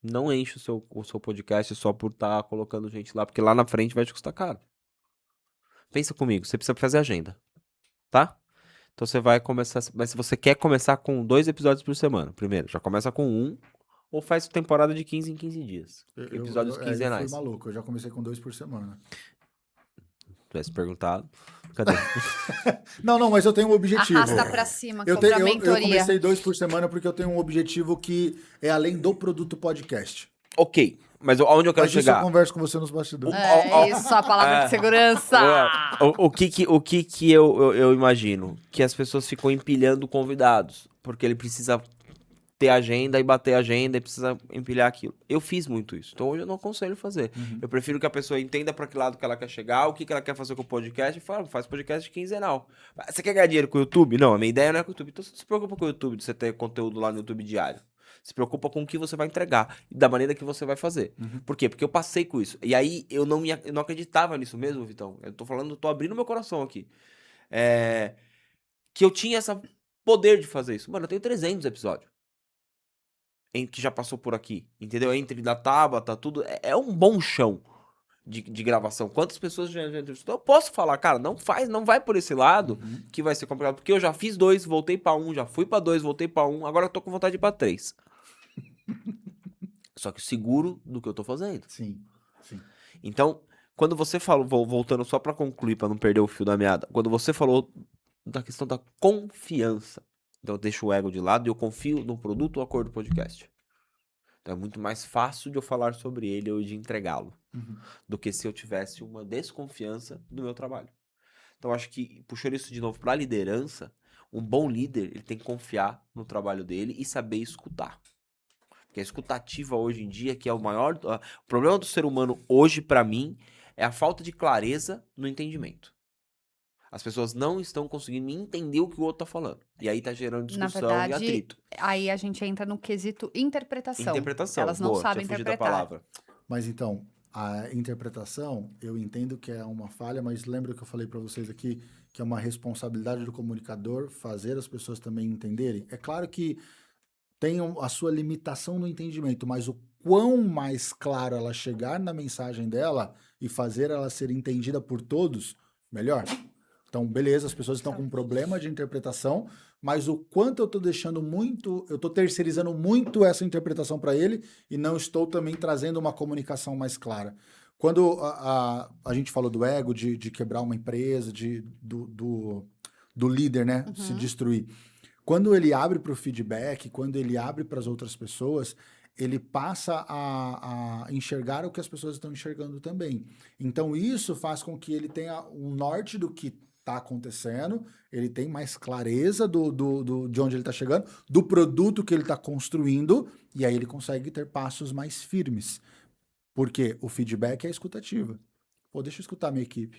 Não enche o seu podcast só por estar colocando gente lá, porque lá na frente vai te custar caro. Pensa comigo, você precisa fazer agenda, tá? Então você vai começar, mas se você quer começar com 2 episódios por semana, primeiro, já começa com 1, ou faz temporada de 15 em 15 dias. Episódios Eu quinzenais. fui maluco, eu já comecei com 2 por semana. Tivesse perguntado. Cadê? Não, mas eu tenho um objetivo. Arrasta pra cima, Eu compra a eu mentoria. comecei 2 por semana porque eu tenho um objetivo que é além do produto podcast. Ok, mas aonde eu quero Mas isso eu chegar? converso com você nos bastidores. É isso, a palavra de segurança. O que que eu imagino? Que as pessoas ficam empilhando convidados, porque ele precisa ter agenda e bater agenda e precisa empilhar aquilo. Eu fiz muito isso, então hoje eu não aconselho fazer. Eu prefiro que a pessoa entenda para que lado que ela quer chegar, o que ela quer fazer com o podcast e fala, faz podcast quinzenal. Você quer ganhar dinheiro com o YouTube? Não, a minha ideia não é com o YouTube. Então você não se preocupa com o YouTube, de você ter conteúdo lá no YouTube diário. Se preocupa com o que você vai entregar e da maneira que você vai fazer. Por quê? Porque eu passei com isso. E aí eu não acreditava nisso mesmo, Vitão. Eu tô falando, tô abrindo meu coração aqui. Que eu tinha esse poder de fazer isso. Mano, eu tenho 300 episódios. Que já passou por aqui, entendeu? Entre da Tabata, tudo. É um bom chão de gravação. Quantas pessoas já entrevistou? Eu posso falar, cara, não vai por esse lado que vai ser complicado. Porque eu já fiz 2, voltei pra 1, já fui pra 2, voltei pra 1, agora eu tô com vontade de ir pra 3. Só que seguro do que eu tô fazendo. Sim. Então, quando você falou, voltando só pra concluir, pra não perder o fio da meada, quando você falou da questão da confiança, então eu deixo o ego de lado e eu confio no produto ou acordo do podcast. Então é muito mais fácil de eu falar sobre ele ou de entregá-lo do que se eu tivesse uma desconfiança do meu trabalho. Então acho que, puxando isso de novo pra liderança, um bom líder, ele tem que confiar no trabalho dele e saber escutar. Porque a escutativa hoje em dia, que é o maior... O problema do ser humano hoje, pra mim, é a falta de clareza no entendimento. As pessoas não estão conseguindo entender o que o outro tá falando. E aí tá gerando discussão Na verdade, e atrito. aí a gente entra no quesito interpretação. Interpretação. Elas não Boa, sabem tinha fugido da interpretar. palavra. Mas então, a interpretação, eu entendo que é uma falha, mas lembra que eu falei para vocês aqui que é uma responsabilidade do comunicador fazer as pessoas também entenderem? É claro que tem a sua limitação no entendimento, mas o quão mais claro ela chegar na mensagem dela e fazer ela ser entendida por todos, melhor. Então, beleza, as pessoas estão com um problema de interpretação, mas o quanto eu estou deixando muito, eu estou terceirizando muito essa interpretação para ele e não estou também trazendo uma comunicação mais clara. Quando a gente falou do ego, de quebrar uma empresa, do líder, né, se destruir. Quando ele abre para o feedback, quando ele abre para as outras pessoas, ele passa a enxergar o que as pessoas estão enxergando também. Então, isso faz com que ele tenha um norte do que está acontecendo, ele tem mais clareza de onde ele está chegando, do produto que ele está construindo, e aí ele consegue ter passos mais firmes. Porque o feedback é a escutativa. Pô, deixa eu escutar minha equipe.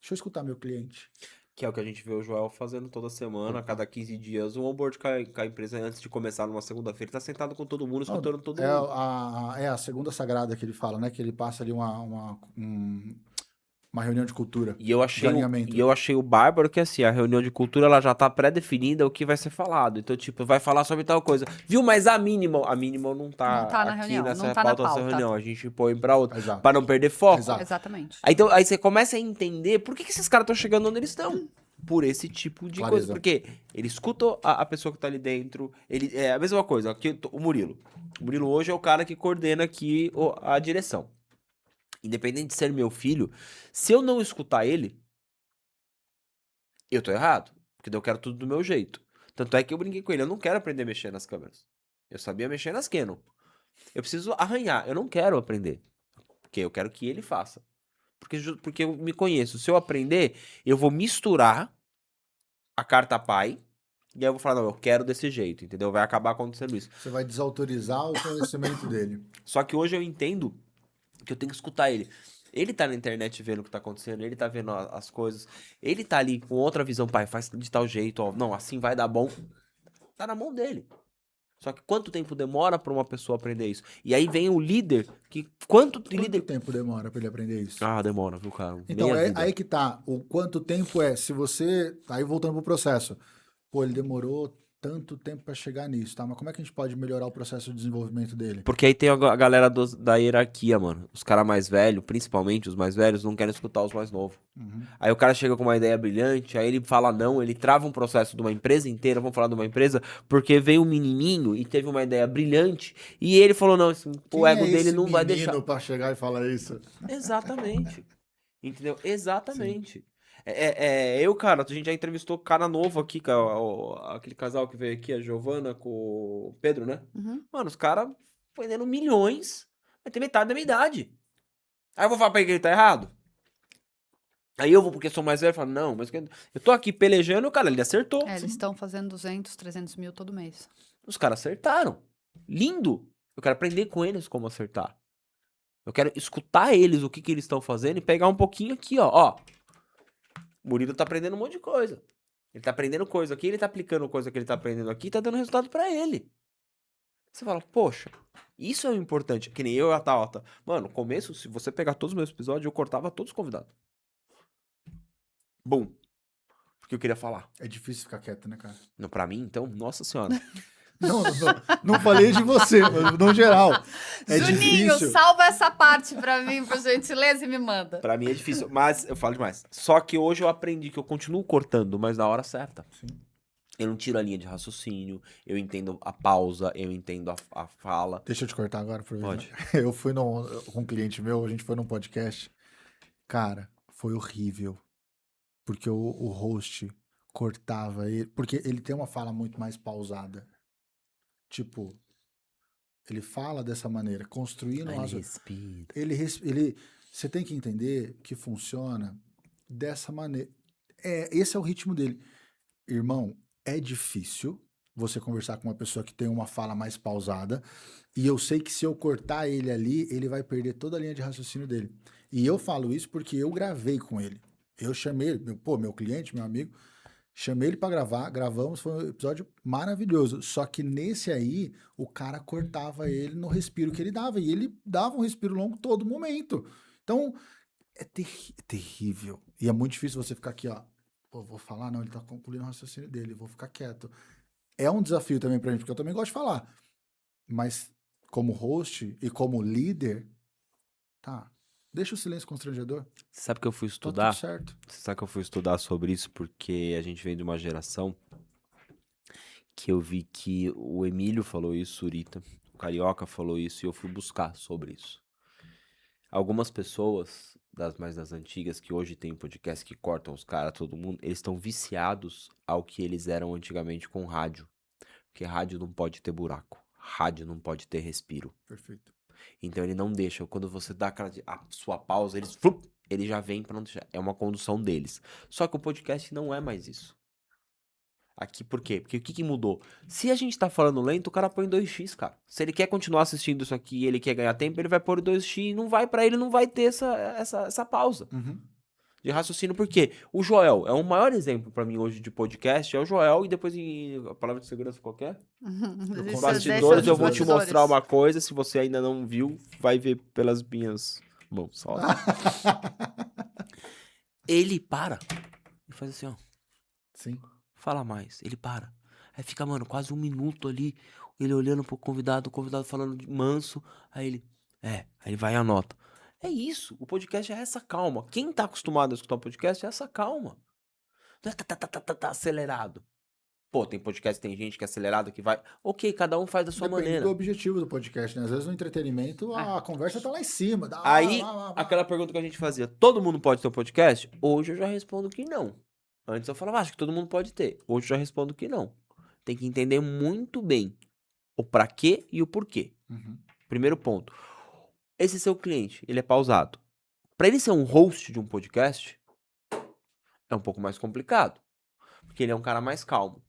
Deixa eu escutar meu cliente. Que é o que a gente vê o Joel fazendo toda semana, a cada 15 dias, um onboard com a empresa antes de começar numa segunda-feira. Ele tá sentado com todo mundo, escutando todo É mundo. a segunda sagrada que ele fala, né? Que ele passa ali uma reunião de cultura, E eu de achei, alinhamento. e eu achei o bárbaro que, assim, a reunião de cultura, ela já tá pré-definida o que vai ser falado. Então, tipo, vai falar sobre tal coisa. Viu? Mas a Minimal não tá, Não tá na aqui reunião, nessa não tá na pauta dessa pauta. reunião. A gente põe pra outra, Exato. pra não perder foco. Exato. Exatamente. Aí você começa a entender por que esses caras estão chegando onde eles estão. Por esse tipo de Clareza. coisa. Porque ele escuta a pessoa que tá ali dentro. Ele, é a mesma coisa. Aqui, o Murilo. O Murilo hoje é o cara que coordena aqui a direção. Independente de ser meu filho, se eu não escutar ele, eu tô errado. Porque daí eu quero tudo do meu jeito. Tanto é que eu brinquei com ele. Eu não quero aprender a mexer nas câmeras. Eu sabia mexer nas Canon. Eu preciso arranhar. Eu não quero aprender. Porque eu quero que ele faça. Porque eu me conheço. Se eu aprender, eu vou misturar a carta pai. E aí eu vou falar, não, eu quero desse jeito, entendeu? Vai acabar acontecendo isso. Você vai desautorizar o conhecimento dele. Só que hoje eu entendo que eu tenho que escutar ele. Ele tá na internet vendo o que tá acontecendo, ele tá vendo as coisas. Ele tá ali com outra visão, pai, faz de tal jeito, ó. Não, assim vai dar bom. Tá na mão dele. Só que quanto tempo demora pra uma pessoa aprender isso? E aí vem o líder, que Quanto líder... tempo demora para ele aprender isso? Ah, demora, viu, cara? Então, Meia vida. aí que tá. O quanto tempo é? Se você. Aí voltando pro processo. Pô, ele demorou tanto tempo para chegar nisso, tá? Mas como é que a gente pode melhorar o processo de desenvolvimento dele? Porque aí tem a galera da hierarquia, mano. Os caras mais velhos, principalmente os mais velhos, não querem escutar os mais novos. Uhum. Aí o cara chega com uma ideia brilhante, aí ele fala não, ele trava um processo de uma empresa inteira, vamos falar de uma empresa, porque veio um menininho e teve uma ideia brilhante, e ele falou, não, o ego dele não vai deixar. Para chegar e falar isso? Exatamente. Entendeu? Exatamente. Eu, cara, a gente já entrevistou cara novo aqui, aquele casal que veio aqui, a Giovana com o Pedro, né? Uhum. Mano, os caras vendendo milhões, vai ter metade da minha idade. Aí eu vou falar pra ele que ele tá errado. Aí eu vou, porque sou mais velho, falo, não, mas eu tô aqui pelejando, cara, ele acertou. É, eles estão fazendo 200, 300 mil todo mês. Os caras acertaram. Lindo. Eu quero aprender com eles como acertar. Eu quero escutar eles, o que eles estão fazendo e pegar um pouquinho aqui, ó. O Murilo tá aprendendo um monte de coisa. Ele tá aprendendo coisa aqui, ele tá aplicando coisa que ele tá aprendendo aqui e tá dando resultado pra ele. Você fala, poxa, isso é o importante. Que nem eu e a Tauta. Mano, no começo, se você pegar todos os meus episódios, eu cortava todos os convidados. Bum. Porque eu queria falar. É difícil ficar quieto, né, cara? Não, pra mim, então, nossa senhora. Não falei de você, mas no geral. É Juninho, difícil. salva essa parte pra mim, por gentileza, e me manda. Pra mim é difícil, mas eu falo demais. Só que hoje eu aprendi que eu continuo cortando, mas na hora certa. Sim. Eu não tiro a linha de raciocínio, eu entendo a pausa, eu entendo a fala. Deixa eu te cortar agora, Pode. Eu fui com um cliente meu, a gente foi num podcast. Cara, foi horrível. Porque o host cortava ele. Porque ele tem uma fala muito mais pausada. Tipo, ele fala dessa maneira, construindo Aí um ele raciocínio. respira. Você tem que entender que funciona dessa maneira. Esse é o ritmo dele. Irmão, é difícil você conversar com uma pessoa que tem uma fala mais pausada. E eu sei que se eu cortar ele ali, ele vai perder toda a linha de raciocínio dele. E eu falo isso porque eu gravei com ele. Eu chamei ele, meu cliente, meu amigo, chamei ele para gravar, gravamos, foi um episódio maravilhoso. Só que nesse aí, o cara cortava ele no respiro que ele dava. E ele dava um respiro longo todo momento. Então, é terrível. E é muito difícil você ficar aqui, ó. Pô, vou falar, não, ele tá concluindo o raciocínio dele, vou ficar quieto. É um desafio também pra gente, porque eu também gosto de falar. Mas como host e como líder, tá, Deixa o silêncio constrangedor. Você sabe que eu fui Tá estudar? tudo certo. Você sabe que eu fui estudar sobre isso porque a gente vem de uma geração que eu vi que o Emílio falou isso, Surita, o Carioca falou isso e eu fui buscar sobre isso. Algumas pessoas das antigas que hoje tem podcast que cortam os caras, todo mundo, eles estão viciados ao que eles eram antigamente com rádio. Porque rádio não pode ter buraco, rádio não pode ter respiro. Perfeito. Então ele não deixa, quando você dá a sua pausa, ele já vem pra não deixar. É uma condução deles. Só que o podcast não é mais isso. Aqui, por quê? Porque o que mudou? Se a gente tá falando lento, o cara põe 2x, cara. Se ele quer continuar assistindo isso aqui e ele quer ganhar tempo, ele vai pôr 2x e não vai pra ele, não vai ter essa pausa Uhum. de raciocínio. Por quê? O Joel é o maior exemplo pra mim hoje de podcast, é o Joel, e depois a palavra de segurança qualquer. Nos bastidores eu vou te mostrar uma coisa, se você ainda não viu, vai ver pelas minhas mãos. Só. Ele para e faz assim, ó. Sim. Fala mais. Ele para. Aí fica, mano, quase 1 minuto ali, ele olhando pro convidado, o convidado falando de manso, aí ele, aí ele vai e anota. É isso, o podcast é essa calma. Quem tá acostumado a escutar um podcast é essa calma. Não é tá acelerado. Pô, tem podcast, tem gente que é acelerado, que vai... Ok, cada um faz da sua Depende maneira. do objetivo do podcast, né? Às vezes no entretenimento a conversa tá lá em cima. Aí, aquela pergunta que a gente fazia, todo mundo pode ter um podcast? Hoje eu já respondo que não. Antes eu falava, acho que todo mundo pode ter. Hoje eu já respondo que não. Tem que entender muito bem o pra quê e o porquê. Uhum. Primeiro ponto. Esse seu cliente, ele é pausado. Pra ele ser um host de um podcast, é um pouco mais complicado. Porque ele é um cara mais calmo.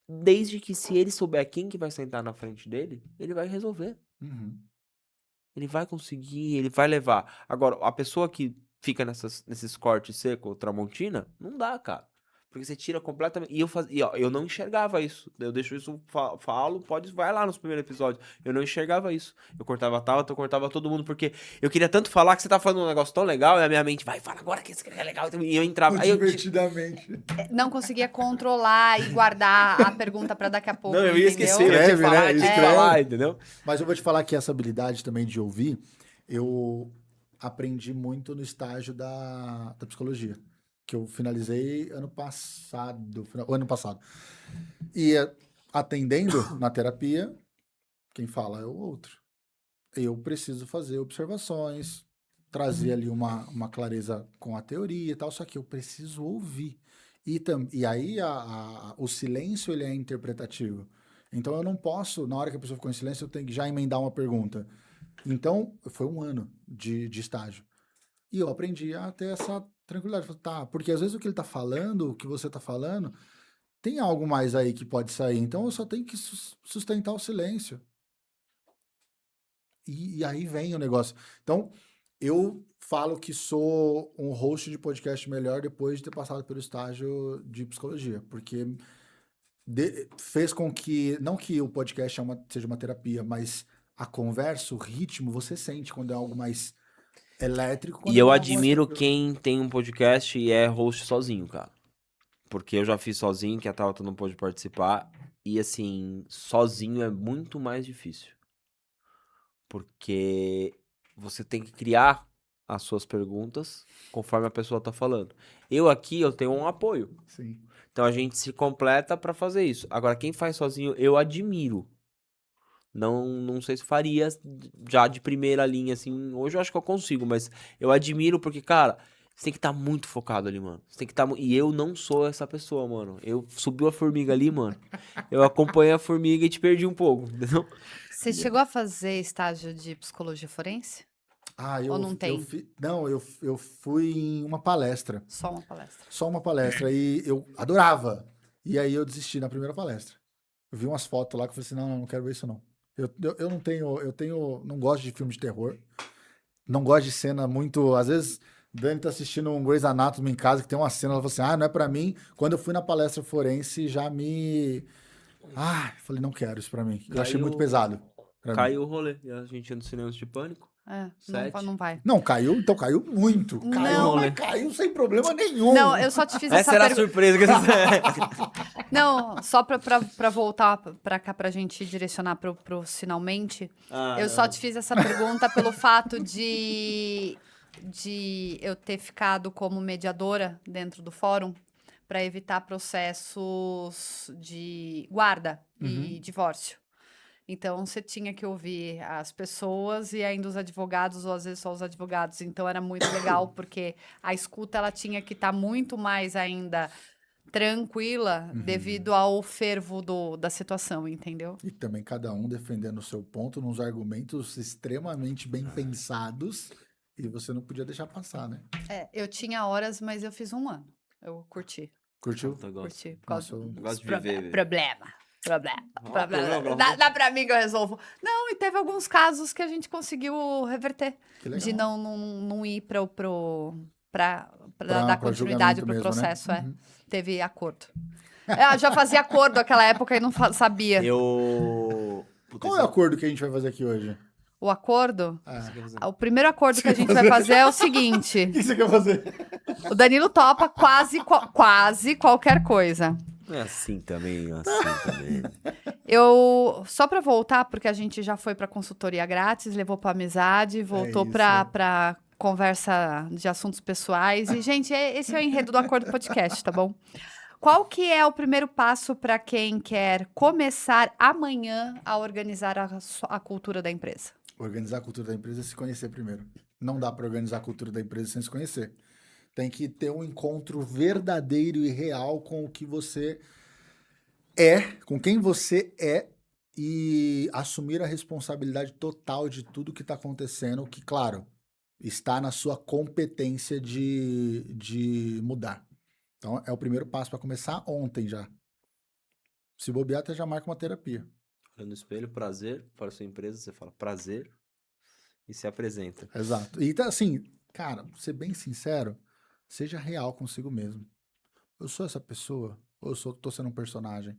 Desde que se ele souber quem que vai sentar na frente dele, ele vai resolver. Uhum. Ele vai conseguir, ele vai levar. Agora, a pessoa que fica nesses cortes seco, Tramontina, não dá, cara. Porque você tira completamente. E ó, eu não enxergava isso. Eu deixo isso, falo, vai lá nos primeiros episódios. Eu não enxergava isso. Eu cortava eu cortava todo mundo, porque eu queria tanto falar que você tá falando um negócio tão legal, e a minha mente, vai, fala agora que isso é legal. E eu entrava. Aí Divertidamente. Não conseguia controlar e guardar a pergunta pra daqui a pouco. Não, eu ia entendeu? esquecer, eu tinha que Escreve, falar, né? tinha que Escreve. falar, entendeu? Mas eu vou te falar que essa habilidade também de ouvir, eu aprendi muito no estágio da psicologia, que eu finalizei ano passado. E atendendo na terapia, quem fala é o outro. Eu preciso fazer observações, trazer ali uma clareza com a teoria e tal, só que eu preciso ouvir. E aí o silêncio ele é interpretativo. Então eu não posso, na hora que a pessoa ficou em silêncio, eu tenho que já emendar uma pergunta. Então, foi 1 ano de estágio. E eu aprendi a ter essa tranquilidade. Falei, tá, porque às vezes o que ele tá falando, o que você tá falando, tem algo mais aí que pode sair. Então eu só tenho que sustentar o silêncio. E aí vem o negócio. Então, eu falo que sou um host de podcast melhor depois de ter passado pelo estágio de psicologia, porque fez com que, não que o podcast seja uma terapia, mas a conversa, o ritmo, você sente quando é algo mais elétrico. E eu admiro quem tem um podcast e é host sozinho, cara. Porque eu já fiz sozinho, que a Tauta não pôde participar. E assim, sozinho é muito mais difícil. Porque você tem que criar as suas perguntas conforme a pessoa tá falando. Eu tenho um apoio. Sim. Então a gente se completa pra fazer isso. Agora, quem faz sozinho, eu admiro. Não sei se faria já de primeira linha, assim. Hoje eu acho que eu consigo, mas eu admiro porque, cara, você tem que estar muito focado ali, mano. Você tem que estar. E eu não sou essa pessoa, mano. Eu subi a formiga ali, mano. Eu acompanhei a formiga e te perdi um pouco, entendeu? Você chegou a fazer estágio de psicologia forense? Ou não tem? Eu fui em uma palestra. Só uma palestra. Só uma palestra. E eu adorava. E aí eu desisti na primeira palestra. Eu vi umas fotos lá que eu falei assim, não quero ver isso não. Eu não gosto de filme de terror. Não gosto de cena muito... Às vezes, Dani tá assistindo um Grey's Anatomy em casa, que tem uma cena, ela falou assim, não é pra mim. Quando eu fui na palestra forense, já me... falei, não quero isso pra mim. Eu achei muito pesado. Caiu o rolê. E a gente ia no cinema de pânico. 7. Não vai. Não, caiu, então caiu muito. Caiu, Não, mas né? caiu sem problema nenhum. Não, eu só te fiz essa Essa era a pergunta. surpresa que você... Não, só pra voltar pra cá, pra gente direcionar pro finalmente. Eu só te fiz essa pergunta pelo fato de eu ter ficado como mediadora dentro do fórum para evitar processos de guarda e divórcio. Então, você tinha que ouvir as pessoas e ainda os advogados, ou às vezes só os advogados. Então, era muito legal, porque a escuta ela tinha que estar muito mais ainda tranquila devido ao fervo da situação, entendeu? E também cada um defendendo o seu ponto nos argumentos extremamente bem pensados e você não podia deixar passar, né? Eu tinha horas, mas eu fiz 1 ano. Eu curti. Curtiu? Curti. Por causa Nossa, eu dos gosto de viver. Problema. problema. Dá pra mim que eu resolvo. Não, e teve alguns casos que a gente conseguiu reverter. Que legal. De não ir pra Pra dar continuidade julgamento pro mesmo, processo, né? Uhum. Teve acordo. Eu já fazia acordo naquela época e não sabia. Eu... Qual é o acordo que a gente vai fazer aqui hoje? O acordo? É. O primeiro acordo que a gente vai fazer é o seguinte. O que você quer fazer? O Danilo topa quase qualquer coisa. Não é assim também. Só pra voltar, porque a gente já foi pra consultoria grátis, levou pra amizade, voltou isso. pra conversa de assuntos pessoais. E, gente, esse é o enredo do Acordo Podcast, tá bom? Qual que é o primeiro passo para quem quer começar amanhã a organizar a cultura da empresa? Organizar a cultura da empresa é se conhecer primeiro. Não dá para organizar a cultura da empresa sem se conhecer. Tem que ter um encontro verdadeiro e real com o que você é, com quem você é, e assumir a responsabilidade total de tudo que está acontecendo, que, claro, está na sua competência de mudar. Então, é o primeiro passo para começar ontem já. Se bobear, até já marca uma terapia. Olha no espelho, prazer, para a sua empresa, você fala prazer e se apresenta. Exato. E tá assim, cara, ser bem sincero, seja real consigo mesmo. Eu sou essa pessoa, ou tô sendo um personagem?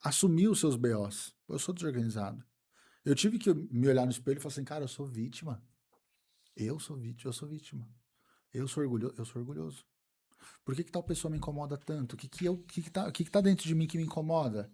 Assumir os seus BOs. Eu sou desorganizado. Eu tive que me olhar no espelho e falar assim, cara, eu sou vítima. Eu sou vítima. Eu sou orgulhoso. Por que tal pessoa me incomoda tanto? O que tá dentro de mim que me incomoda?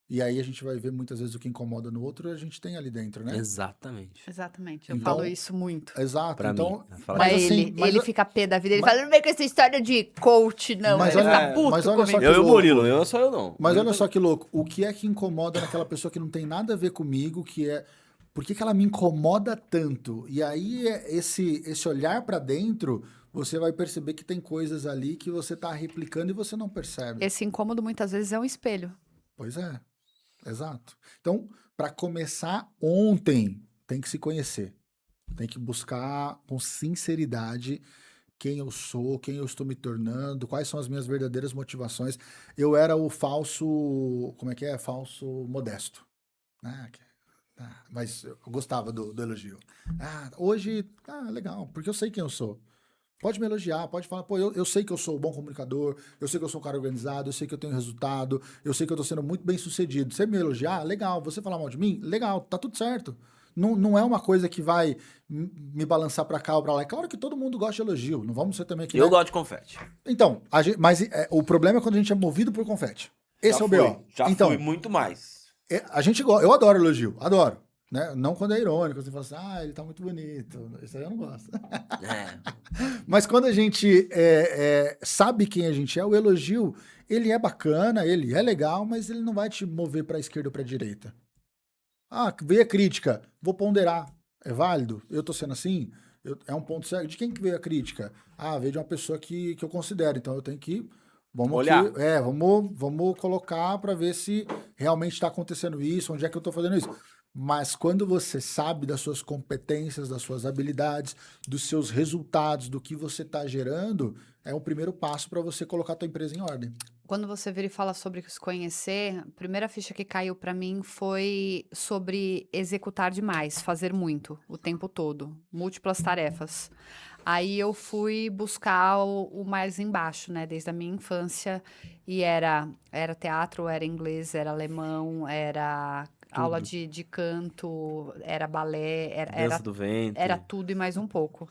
E aí a gente vai ver muitas vezes o que incomoda no outro, a gente tem ali dentro, né? Exatamente. Exatamente, eu Então, falo isso muito. Exato. Pra então, mim. Fala Pra assim, ele fica pé da vida, ele fala, não vem com essa história de coach, não. Mas Ele olha- fica puto mas olha só comigo. que eu e o louco. Murilo, eu sou eu não. Mas olha só que louco, o que é que incomoda naquela pessoa que não tem nada a ver comigo, que é... Por que ela me incomoda tanto? E aí, esse olhar pra dentro, você vai perceber que tem coisas ali que você tá replicando e você não percebe. Esse incômodo muitas vezes é um espelho. Pois é, exato. Então, para começar ontem, tem que se conhecer. Tem que buscar com sinceridade quem eu sou, quem eu estou me tornando, quais são as minhas verdadeiras motivações. Eu era o falso, como é que é? Falso modesto. Mas eu gostava do elogio. Hoje, legal, porque eu sei quem eu sou. Pode me elogiar, pode falar, pô, eu sei que eu sou um bom comunicador, eu sei que eu sou um cara organizado, eu sei que eu tenho resultado, eu sei que eu tô sendo muito bem sucedido. Você me elogiar, legal. Você falar mal de mim, legal, tá tudo certo. Não é uma coisa que vai me balançar pra cá ou pra lá. É claro que todo mundo gosta de elogio, não vamos ser também aqui. Eu né? gosto de confete. Então, o problema é quando a gente é movido por confete. Esse é o BO. Já Então, fui muito mais. eu adoro elogio, adoro. Né? Não quando é irônico, você fala assim, ele tá muito bonito. Isso aí eu não gosto. Mas quando a gente sabe quem a gente é, o elogio, ele é bacana, ele é legal, mas ele não vai te mover pra esquerda ou pra direita. Veio a crítica, vou ponderar. É válido? Eu tô sendo assim? É um ponto certo. De quem que veio a crítica? Veio de uma pessoa que eu considero. Então eu tenho que... Olhar. Vamos colocar para ver se realmente está acontecendo isso, onde é que eu estou fazendo isso. Mas quando você sabe das suas competências, das suas habilidades, dos seus resultados, do que você está gerando, é o primeiro passo para você colocar a tua empresa em ordem. Quando você vira e fala sobre se conhecer, a primeira ficha que caiu pra mim foi sobre executar demais, fazer muito, o tempo todo, múltiplas tarefas. Aí eu fui buscar o mais embaixo, né, desde a minha infância, e era teatro, era inglês, era alemão, era aula de canto, era balé, Dança do ventre. era tudo e mais um pouco.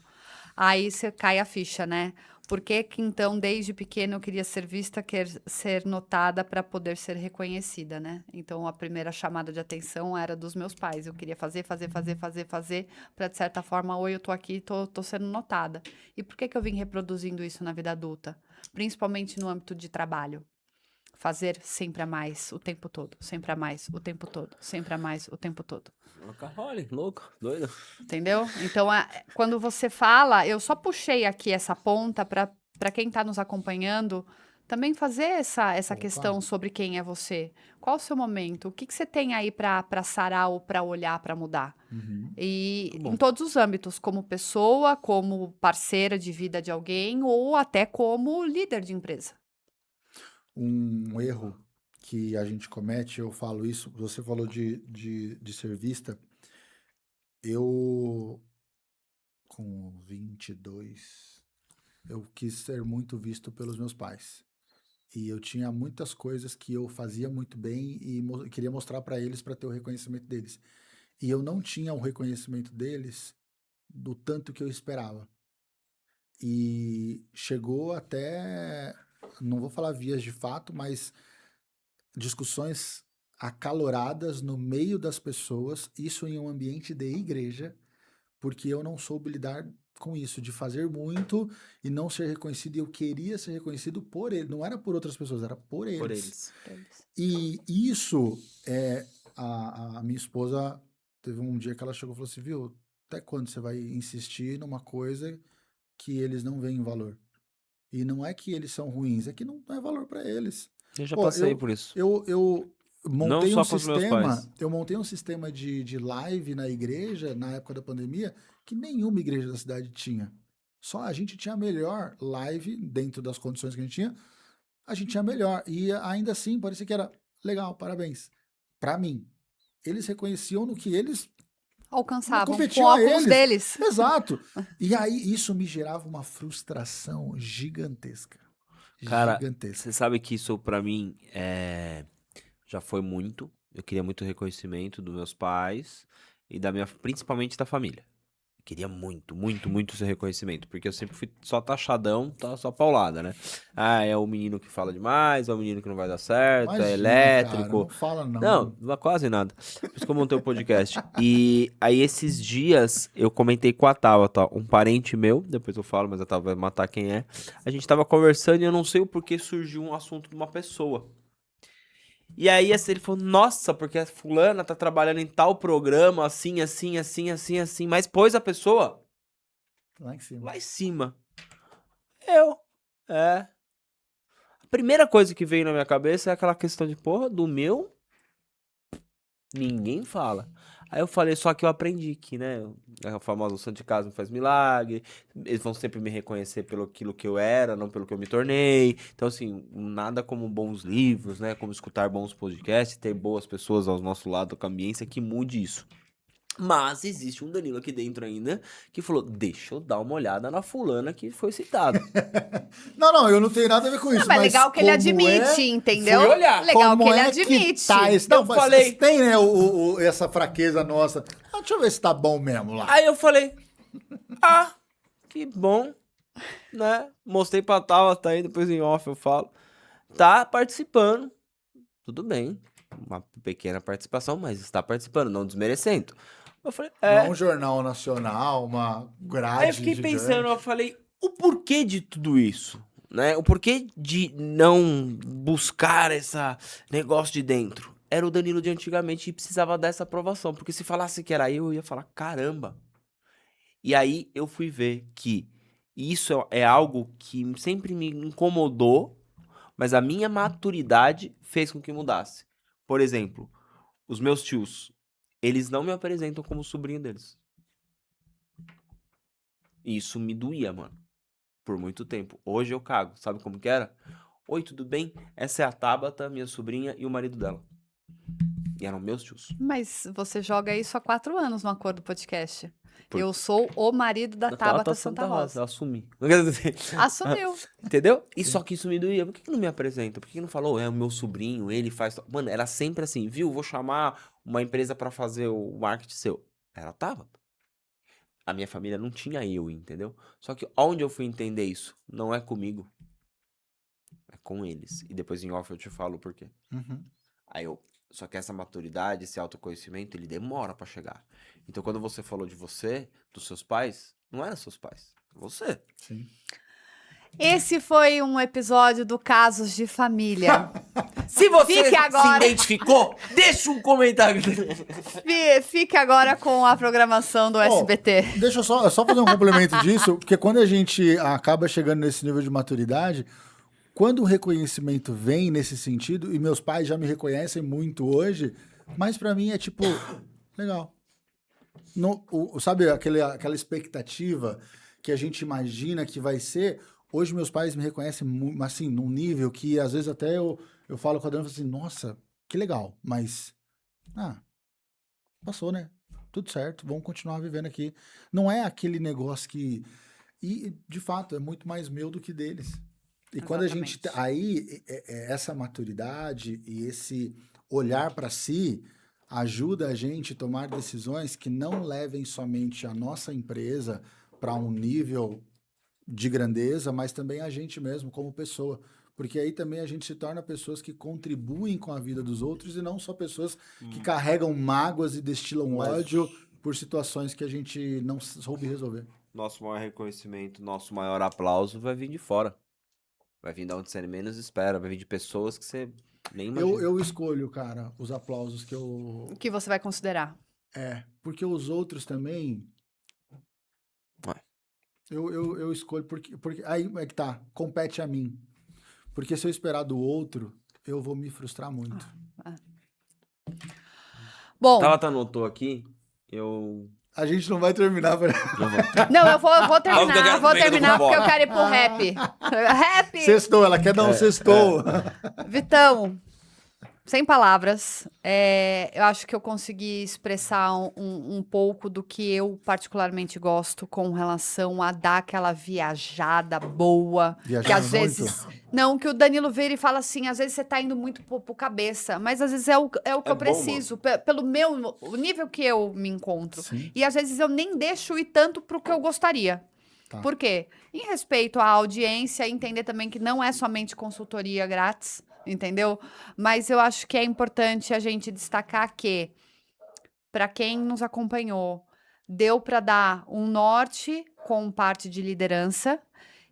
Aí você cai a ficha, né? Por que que então, desde pequena, eu queria ser vista, quer ser notada para poder ser reconhecida, né? Então, a primeira chamada de atenção era dos meus pais. Eu queria fazer, para de certa forma, oi, eu tô aqui, tô sendo notada. E por que que eu vim reproduzindo isso na vida adulta? Principalmente no âmbito de trabalho. Fazer sempre a mais, o tempo todo. Sempre a mais, o tempo todo. Sempre a mais, o tempo todo. Workaholic, louco, doido. Entendeu? Então, quando você fala, eu só puxei aqui essa ponta para quem está nos acompanhando também fazer essa Opa. questão sobre quem é você. Qual o seu momento? O que você tem aí para sarar ou para olhar, para mudar? Uhum. E Tá bom. em todos os âmbitos, como pessoa, como parceira de vida de alguém ou até como líder de empresa. Um erro que a gente comete, eu falo isso, você falou de ser vista, eu, com 22, eu quis ser muito visto pelos meus pais. E eu tinha muitas coisas que eu fazia muito bem e queria mostrar para eles para ter o reconhecimento deles. E eu não tinha o reconhecimento deles do tanto que eu esperava. E chegou até, não vou falar vias de fato, mas discussões acaloradas no meio das pessoas, isso em um ambiente de igreja, porque eu não soube lidar com isso, de fazer muito e não ser reconhecido, e eu queria ser reconhecido por ele, não era por outras pessoas, era por eles. Por eles. E isso, a minha esposa, teve um dia que ela chegou e falou assim, viu, até quando você vai insistir numa coisa que eles não veem valor? E não é que eles são ruins, é que não é valor para eles. Eu já Pô, passei por isso. Eu Não montei só um com os meus sistema, pais. eu montei um sistema de live na igreja, na época da pandemia, que nenhuma igreja da cidade tinha. Só a gente tinha a melhor live, dentro das condições que a gente tinha, a gente tinha a melhor. E ainda assim, parecia que era legal, parabéns. Pra mim. Eles reconheciam no que eles Alcançavam com competiam a óculos eles. deles. Exato. E aí isso me gerava uma frustração gigantesca. Cara, Gigantesca. você sabe que isso pra mim já foi muito. Eu queria muito reconhecimento dos meus pais e principalmente da família. Eu queria muito, muito, muito esse reconhecimento, porque eu sempre fui só taxadão, só paulada, né? Ah, é o menino que fala demais, é o menino que não vai dar certo, Imagina, é cara, elétrico. não fala não. Não, quase nada. Por isso que eu montei o podcast. E aí, esses dias, eu comentei com a Tabata, um parente meu, depois eu falo, mas a Tabata vai matar quem é. A gente tava conversando e eu não sei o porquê surgiu um assunto de uma pessoa. E aí, assim, ele falou, nossa, porque a fulana tá trabalhando em tal programa, assim, assim, assim, assim, assim. Mas pôs a pessoa Lá em cima. lá em cima. A primeira coisa que veio na minha cabeça é aquela questão de, porra, do meu, ninguém fala. Aí eu falei, só que eu aprendi que, né, a famosa santo de casa não faz milagre, eles vão sempre me reconhecer pelo aquilo que eu era, não pelo que eu me tornei. Então, assim, nada como bons livros, né, como escutar bons podcasts, ter boas pessoas ao nosso lado com a ambiência que mude isso. Mas existe um Danilo aqui dentro ainda que falou, deixa eu dar uma olhada na fulana que foi citada. Não, eu não tenho nada a ver com isso. Mas legal que ele como admite, entendeu? Fui olhar. Legal como que ele é admite. tá esse, Eu mas falei- tem, né, essa fraqueza nossa. Ah, deixa eu ver se tá bom mesmo lá. Aí eu falei, que bom, né? Mostrei pra Tabata aí, depois em off eu falo. Tá participando, tudo bem, uma pequena participação, mas está participando, não desmerecendo. Eu falei, Não é um jornal nacional, uma grade Aí eu fiquei gigante. pensando, eu falei, o porquê de tudo isso? Né? O porquê de não buscar esse negócio de dentro? Era o Danilo de antigamente e precisava dessa aprovação. Porque se falasse que era eu ia falar, caramba. E aí eu fui ver que isso é algo que sempre me incomodou, mas a minha maturidade fez com que mudasse. Por exemplo, os meus tios, eles não me apresentam como sobrinho deles. Isso me doía, mano. Por muito tempo. Hoje eu cago. Sabe como que era? Oi, tudo bem? Essa é a Tabata, minha sobrinha, e o marido dela. E eram meus tios. Mas você joga isso há 4 anos no acordo do podcast. Por- Eu sou o marido da Tabata Santa Rosa. Eu assumi. Assumiu. Entendeu? E só que isso me doía. Por que não me apresenta? Por que não falou? É o meu sobrinho, ele faz... Mano, era sempre assim, viu? Vou chamar uma empresa pra fazer o marketing seu. Ela tava. A minha família não tinha eu, entendeu? Só que onde eu fui entender isso? Não é comigo, é com eles. E depois em off eu te falo o porquê. Uhum. Aí eu. Só que essa maturidade, esse autoconhecimento, ele demora pra chegar. Então quando você falou de você, dos seus pais, não era seus pais, é você. Sim. Esse foi um episódio do Casos de Família. Se você Fique agora. se identificou, deixa um comentário. Fique agora com a programação do SBT. Deixa eu só fazer um complemento disso, porque quando a gente acaba chegando nesse nível de maturidade, quando o reconhecimento vem nesse sentido, e meus pais já me reconhecem muito hoje, mas pra mim é tipo, legal. Sabe aquela expectativa que a gente imagina que vai ser? Hoje meus pais me reconhecem assim, num nível que às vezes até eu falo com a Dana assim, nossa, que legal, mas passou, né? Tudo certo, vamos continuar vivendo aqui. Não é aquele negócio que... E, de fato, é muito mais meu do que deles. E quando a gente... Exatamente. Aí, essa maturidade e esse olhar para si ajuda a gente a tomar decisões que não levem somente a nossa empresa para um nível de grandeza, mas também a gente mesmo como pessoa. Porque aí também a gente se torna pessoas que contribuem com a vida dos outros e não só pessoas que carregam mágoas e destilam Mas- ódio por situações que a gente não soube resolver. Nosso maior reconhecimento, nosso maior aplauso vai vir de fora. Vai vir de onde você menos espera, vai vir de pessoas que você nem imagina. Eu escolho, cara, os aplausos que eu... O que você vai considerar? Porque os outros também... Ué. Eu escolho porque aí é que tá, compete a mim. Porque se eu esperar do outro, eu vou me frustrar muito. Bom, Tabata anotou aqui, eu... A gente não vai terminar. não vou. não, eu vou Vamos que eu terminar, quero vou comer que eu tô terminar com porque eu fome. quero ir pro rap. Rap! Sextou, ela quer dar um sextou. Vitão, sem palavras, eu acho que eu consegui expressar um pouco do que eu particularmente gosto com relação a dar aquela viajada boa. Que Viajando às vezes. Não, que o Danilo vira e fala assim: às vezes você tá indo muito pro cabeça, mas às vezes é o que eu bom, preciso, pelo o nível que eu me encontro. Sim. E às vezes eu nem deixo ir tanto pro que eu gostaria. Tá. Por quê? Em respeito à audiência, entender também que não é somente consultoria grátis, entendeu? Mas eu acho que é importante a gente destacar que, para quem nos acompanhou, deu para dar um norte com parte de liderança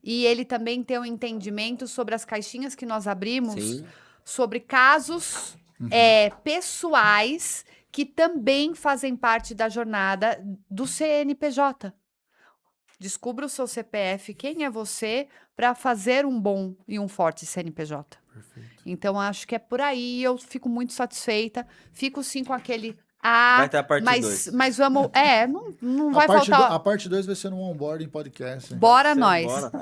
e ele também ter um entendimento sobre as caixinhas que nós abrimos, Sim. sobre casos pessoais que também fazem parte da jornada do CNPJ. Descubra o seu CPF, quem é você, para fazer um bom e um forte CNPJ. Perfeito. Então, acho que é por aí, eu fico muito satisfeita. Fico sim com aquele Vai ter a parte mas, 2. mas vamos. Não vai faltar. A parte 2 vai ser no onboarding podcast. Bora Você nós. bora.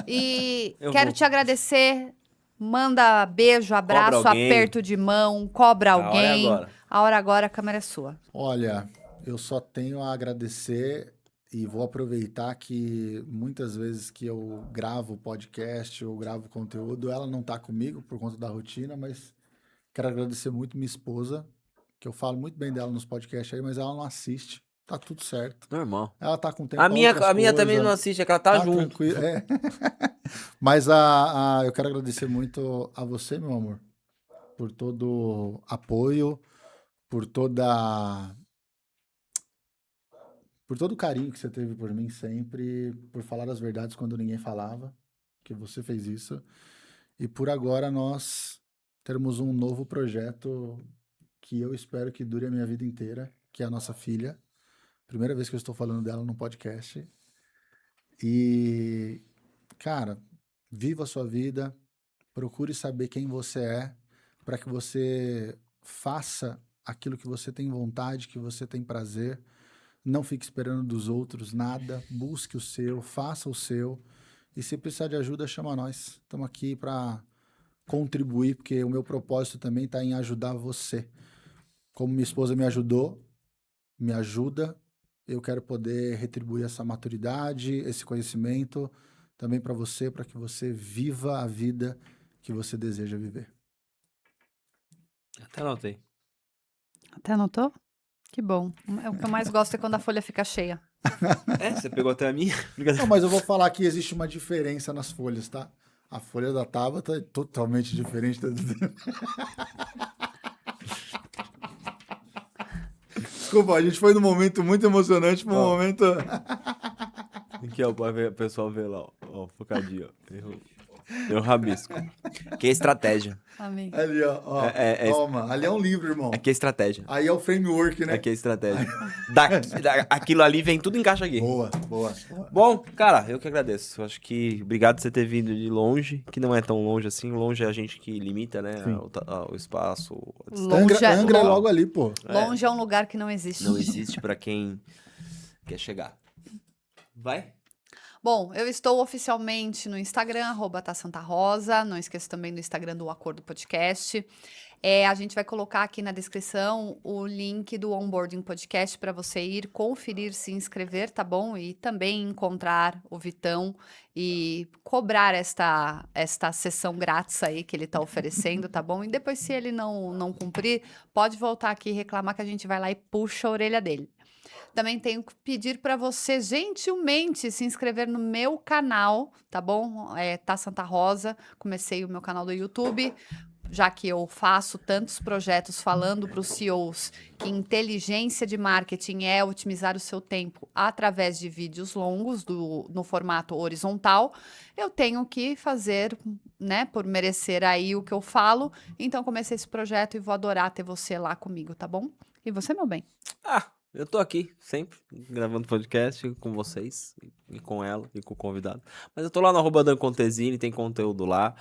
E Eu quero vou. te agradecer. Manda beijo, abraço, alguém. aperto de mão, cobra A hora é alguém. agora. A hora agora, a câmera é sua. Olha, eu só tenho a agradecer e vou aproveitar que muitas vezes que eu gravo podcast, eu gravo conteúdo, ela não tá comigo por conta da rotina, mas quero agradecer muito minha esposa, que eu falo muito bem dela nos podcasts aí, mas ela não assiste. Tá tudo certo. Normal. Ela tá com tempo A pra minha, outras a minha também coisas. não assiste, é que ela tá junto. Tranquilo, é. Mas eu quero agradecer muito a você, meu amor, por todo apoio, por todo o carinho que você teve por mim sempre, por falar as verdades quando ninguém falava, que você fez isso. E por agora nós termos um novo projeto que eu espero que dure a minha vida inteira, que é a nossa filha. Primeira vez que eu estou falando dela num podcast. E, cara, viva a sua vida, procure saber quem você é, para que você faça aquilo que você tem vontade, que você tem prazer. Não fique esperando dos outros nada, busque o seu, faça o seu. E se precisar de ajuda, chama nós. Estamos aqui para contribuir, porque o meu propósito também está em ajudar você. Como minha esposa me ajudou, me ajuda, eu quero poder retribuir essa maturidade, esse conhecimento também para você, para que você viva a vida que você deseja viver. Até anotei. Até anotou? Que bom. O que eu mais gosto é quando a folha fica cheia. Você pegou até a minha? Não, mas eu vou falar que existe uma diferença nas folhas, tá? A folha da Tabata é totalmente diferente da... Desculpa, a gente foi num momento muito emocionante para um momento... Aqui, ó, o pessoal vê lá, ó, focadinho, ó. Eu rabisco. Que é estratégia. Amém. Ali, ó. Toma, ali é um livro, irmão. Aqui é estratégia. Aí é o framework, né? Aqui é estratégia. Aquilo ali vem tudo encaixa aqui. Boa. Bom, cara, eu que agradeço. Acho que obrigado por você ter vindo de longe, que não é tão longe assim. Longe é a gente que limita, né? O espaço, a distância. Angra é logo ali, pô. Longe é um lugar que não existe. Não existe pra quem quer chegar. Vai? Bom, eu estou oficialmente no Instagram, @tasantarosa. Não esqueça também do Instagram do Acordo Podcast. A gente vai colocar aqui na descrição o link do Onboarding Podcast para você ir conferir, se inscrever, tá bom? E também encontrar o Vitão e cobrar esta sessão grátis aí que ele está oferecendo, tá bom? E depois, se ele não cumprir, pode voltar aqui e reclamar que a gente vai lá e puxa a orelha dele. Também tenho que pedir para você gentilmente se inscrever no meu canal, tá bom? Tá Santa Rosa. Comecei o meu canal do YouTube, já que eu faço tantos projetos falando para os CEOs que inteligência de marketing é otimizar o seu tempo através de vídeos longos no formato horizontal. Eu tenho que fazer, né, por merecer aí o que eu falo. Então comecei esse projeto e vou adorar ter você lá comigo, tá bom? E você, meu bem? Eu tô aqui sempre, gravando podcast com vocês, e com ela, e com o convidado. Mas eu tô lá no @dancontesini, tem conteúdo lá.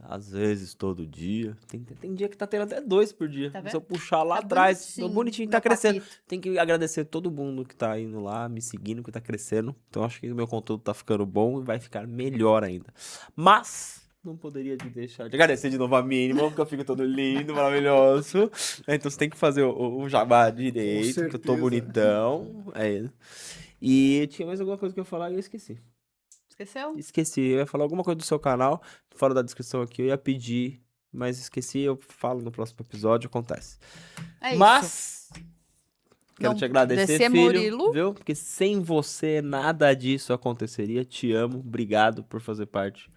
Às vezes, todo dia. Tem dia que tá tendo até 2 por dia. Tá vendo? Se eu puxar lá Tá atrás, bonitinho, bonitinho, meu tá crescendo. papito. Tem que agradecer todo mundo que tá indo lá, me seguindo, que tá crescendo. Então acho que o meu conteúdo tá ficando bom e vai ficar melhor ainda. Mas... não poderia deixar de agradecer de novo a mínima, porque eu fico todo lindo, maravilhoso. Então você tem que fazer o jabá direito, que eu tô bonitão. E tinha mais alguma coisa que eu ia falar e eu esqueci. Esqueceu? Esqueci, eu ia falar alguma coisa do seu canal, fora da descrição aqui, eu ia pedir, mas esqueci, eu falo no próximo episódio, acontece. É isso. Mas... quero Não te agradecer, descer, filho, Murilo. viu? Porque sem você nada disso aconteceria. Te amo, obrigado por fazer parte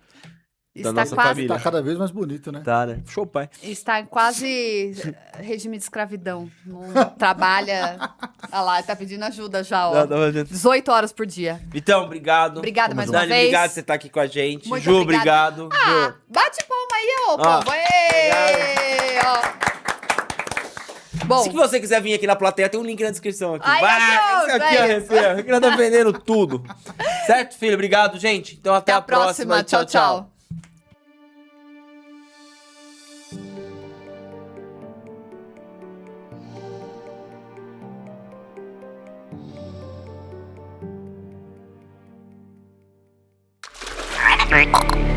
da nossa família. Tá cada vez mais bonito, né? Tá, né? Show, pai. Está em quase regime de escravidão. Não trabalha. Olha lá, ele tá pedindo ajuda já, ó. 18 horas por dia. Então, obrigado. Obrigada mais uma Dani, vez. obrigado por você estar aqui com a gente. Muito Ju, obrigada. obrigado. Bate palma aí, ô, Ó, povo. Ê, ó. Bom, Se você quiser vir aqui na plateia, tem um link na descrição aqui. Ai, Vai, meu Deus, aqui, ó, é isso. Refê, que nós tá vendendo tudo. Certo, filho? Obrigado, gente. Então, até até a próxima. Tchau, tchau. Thank you.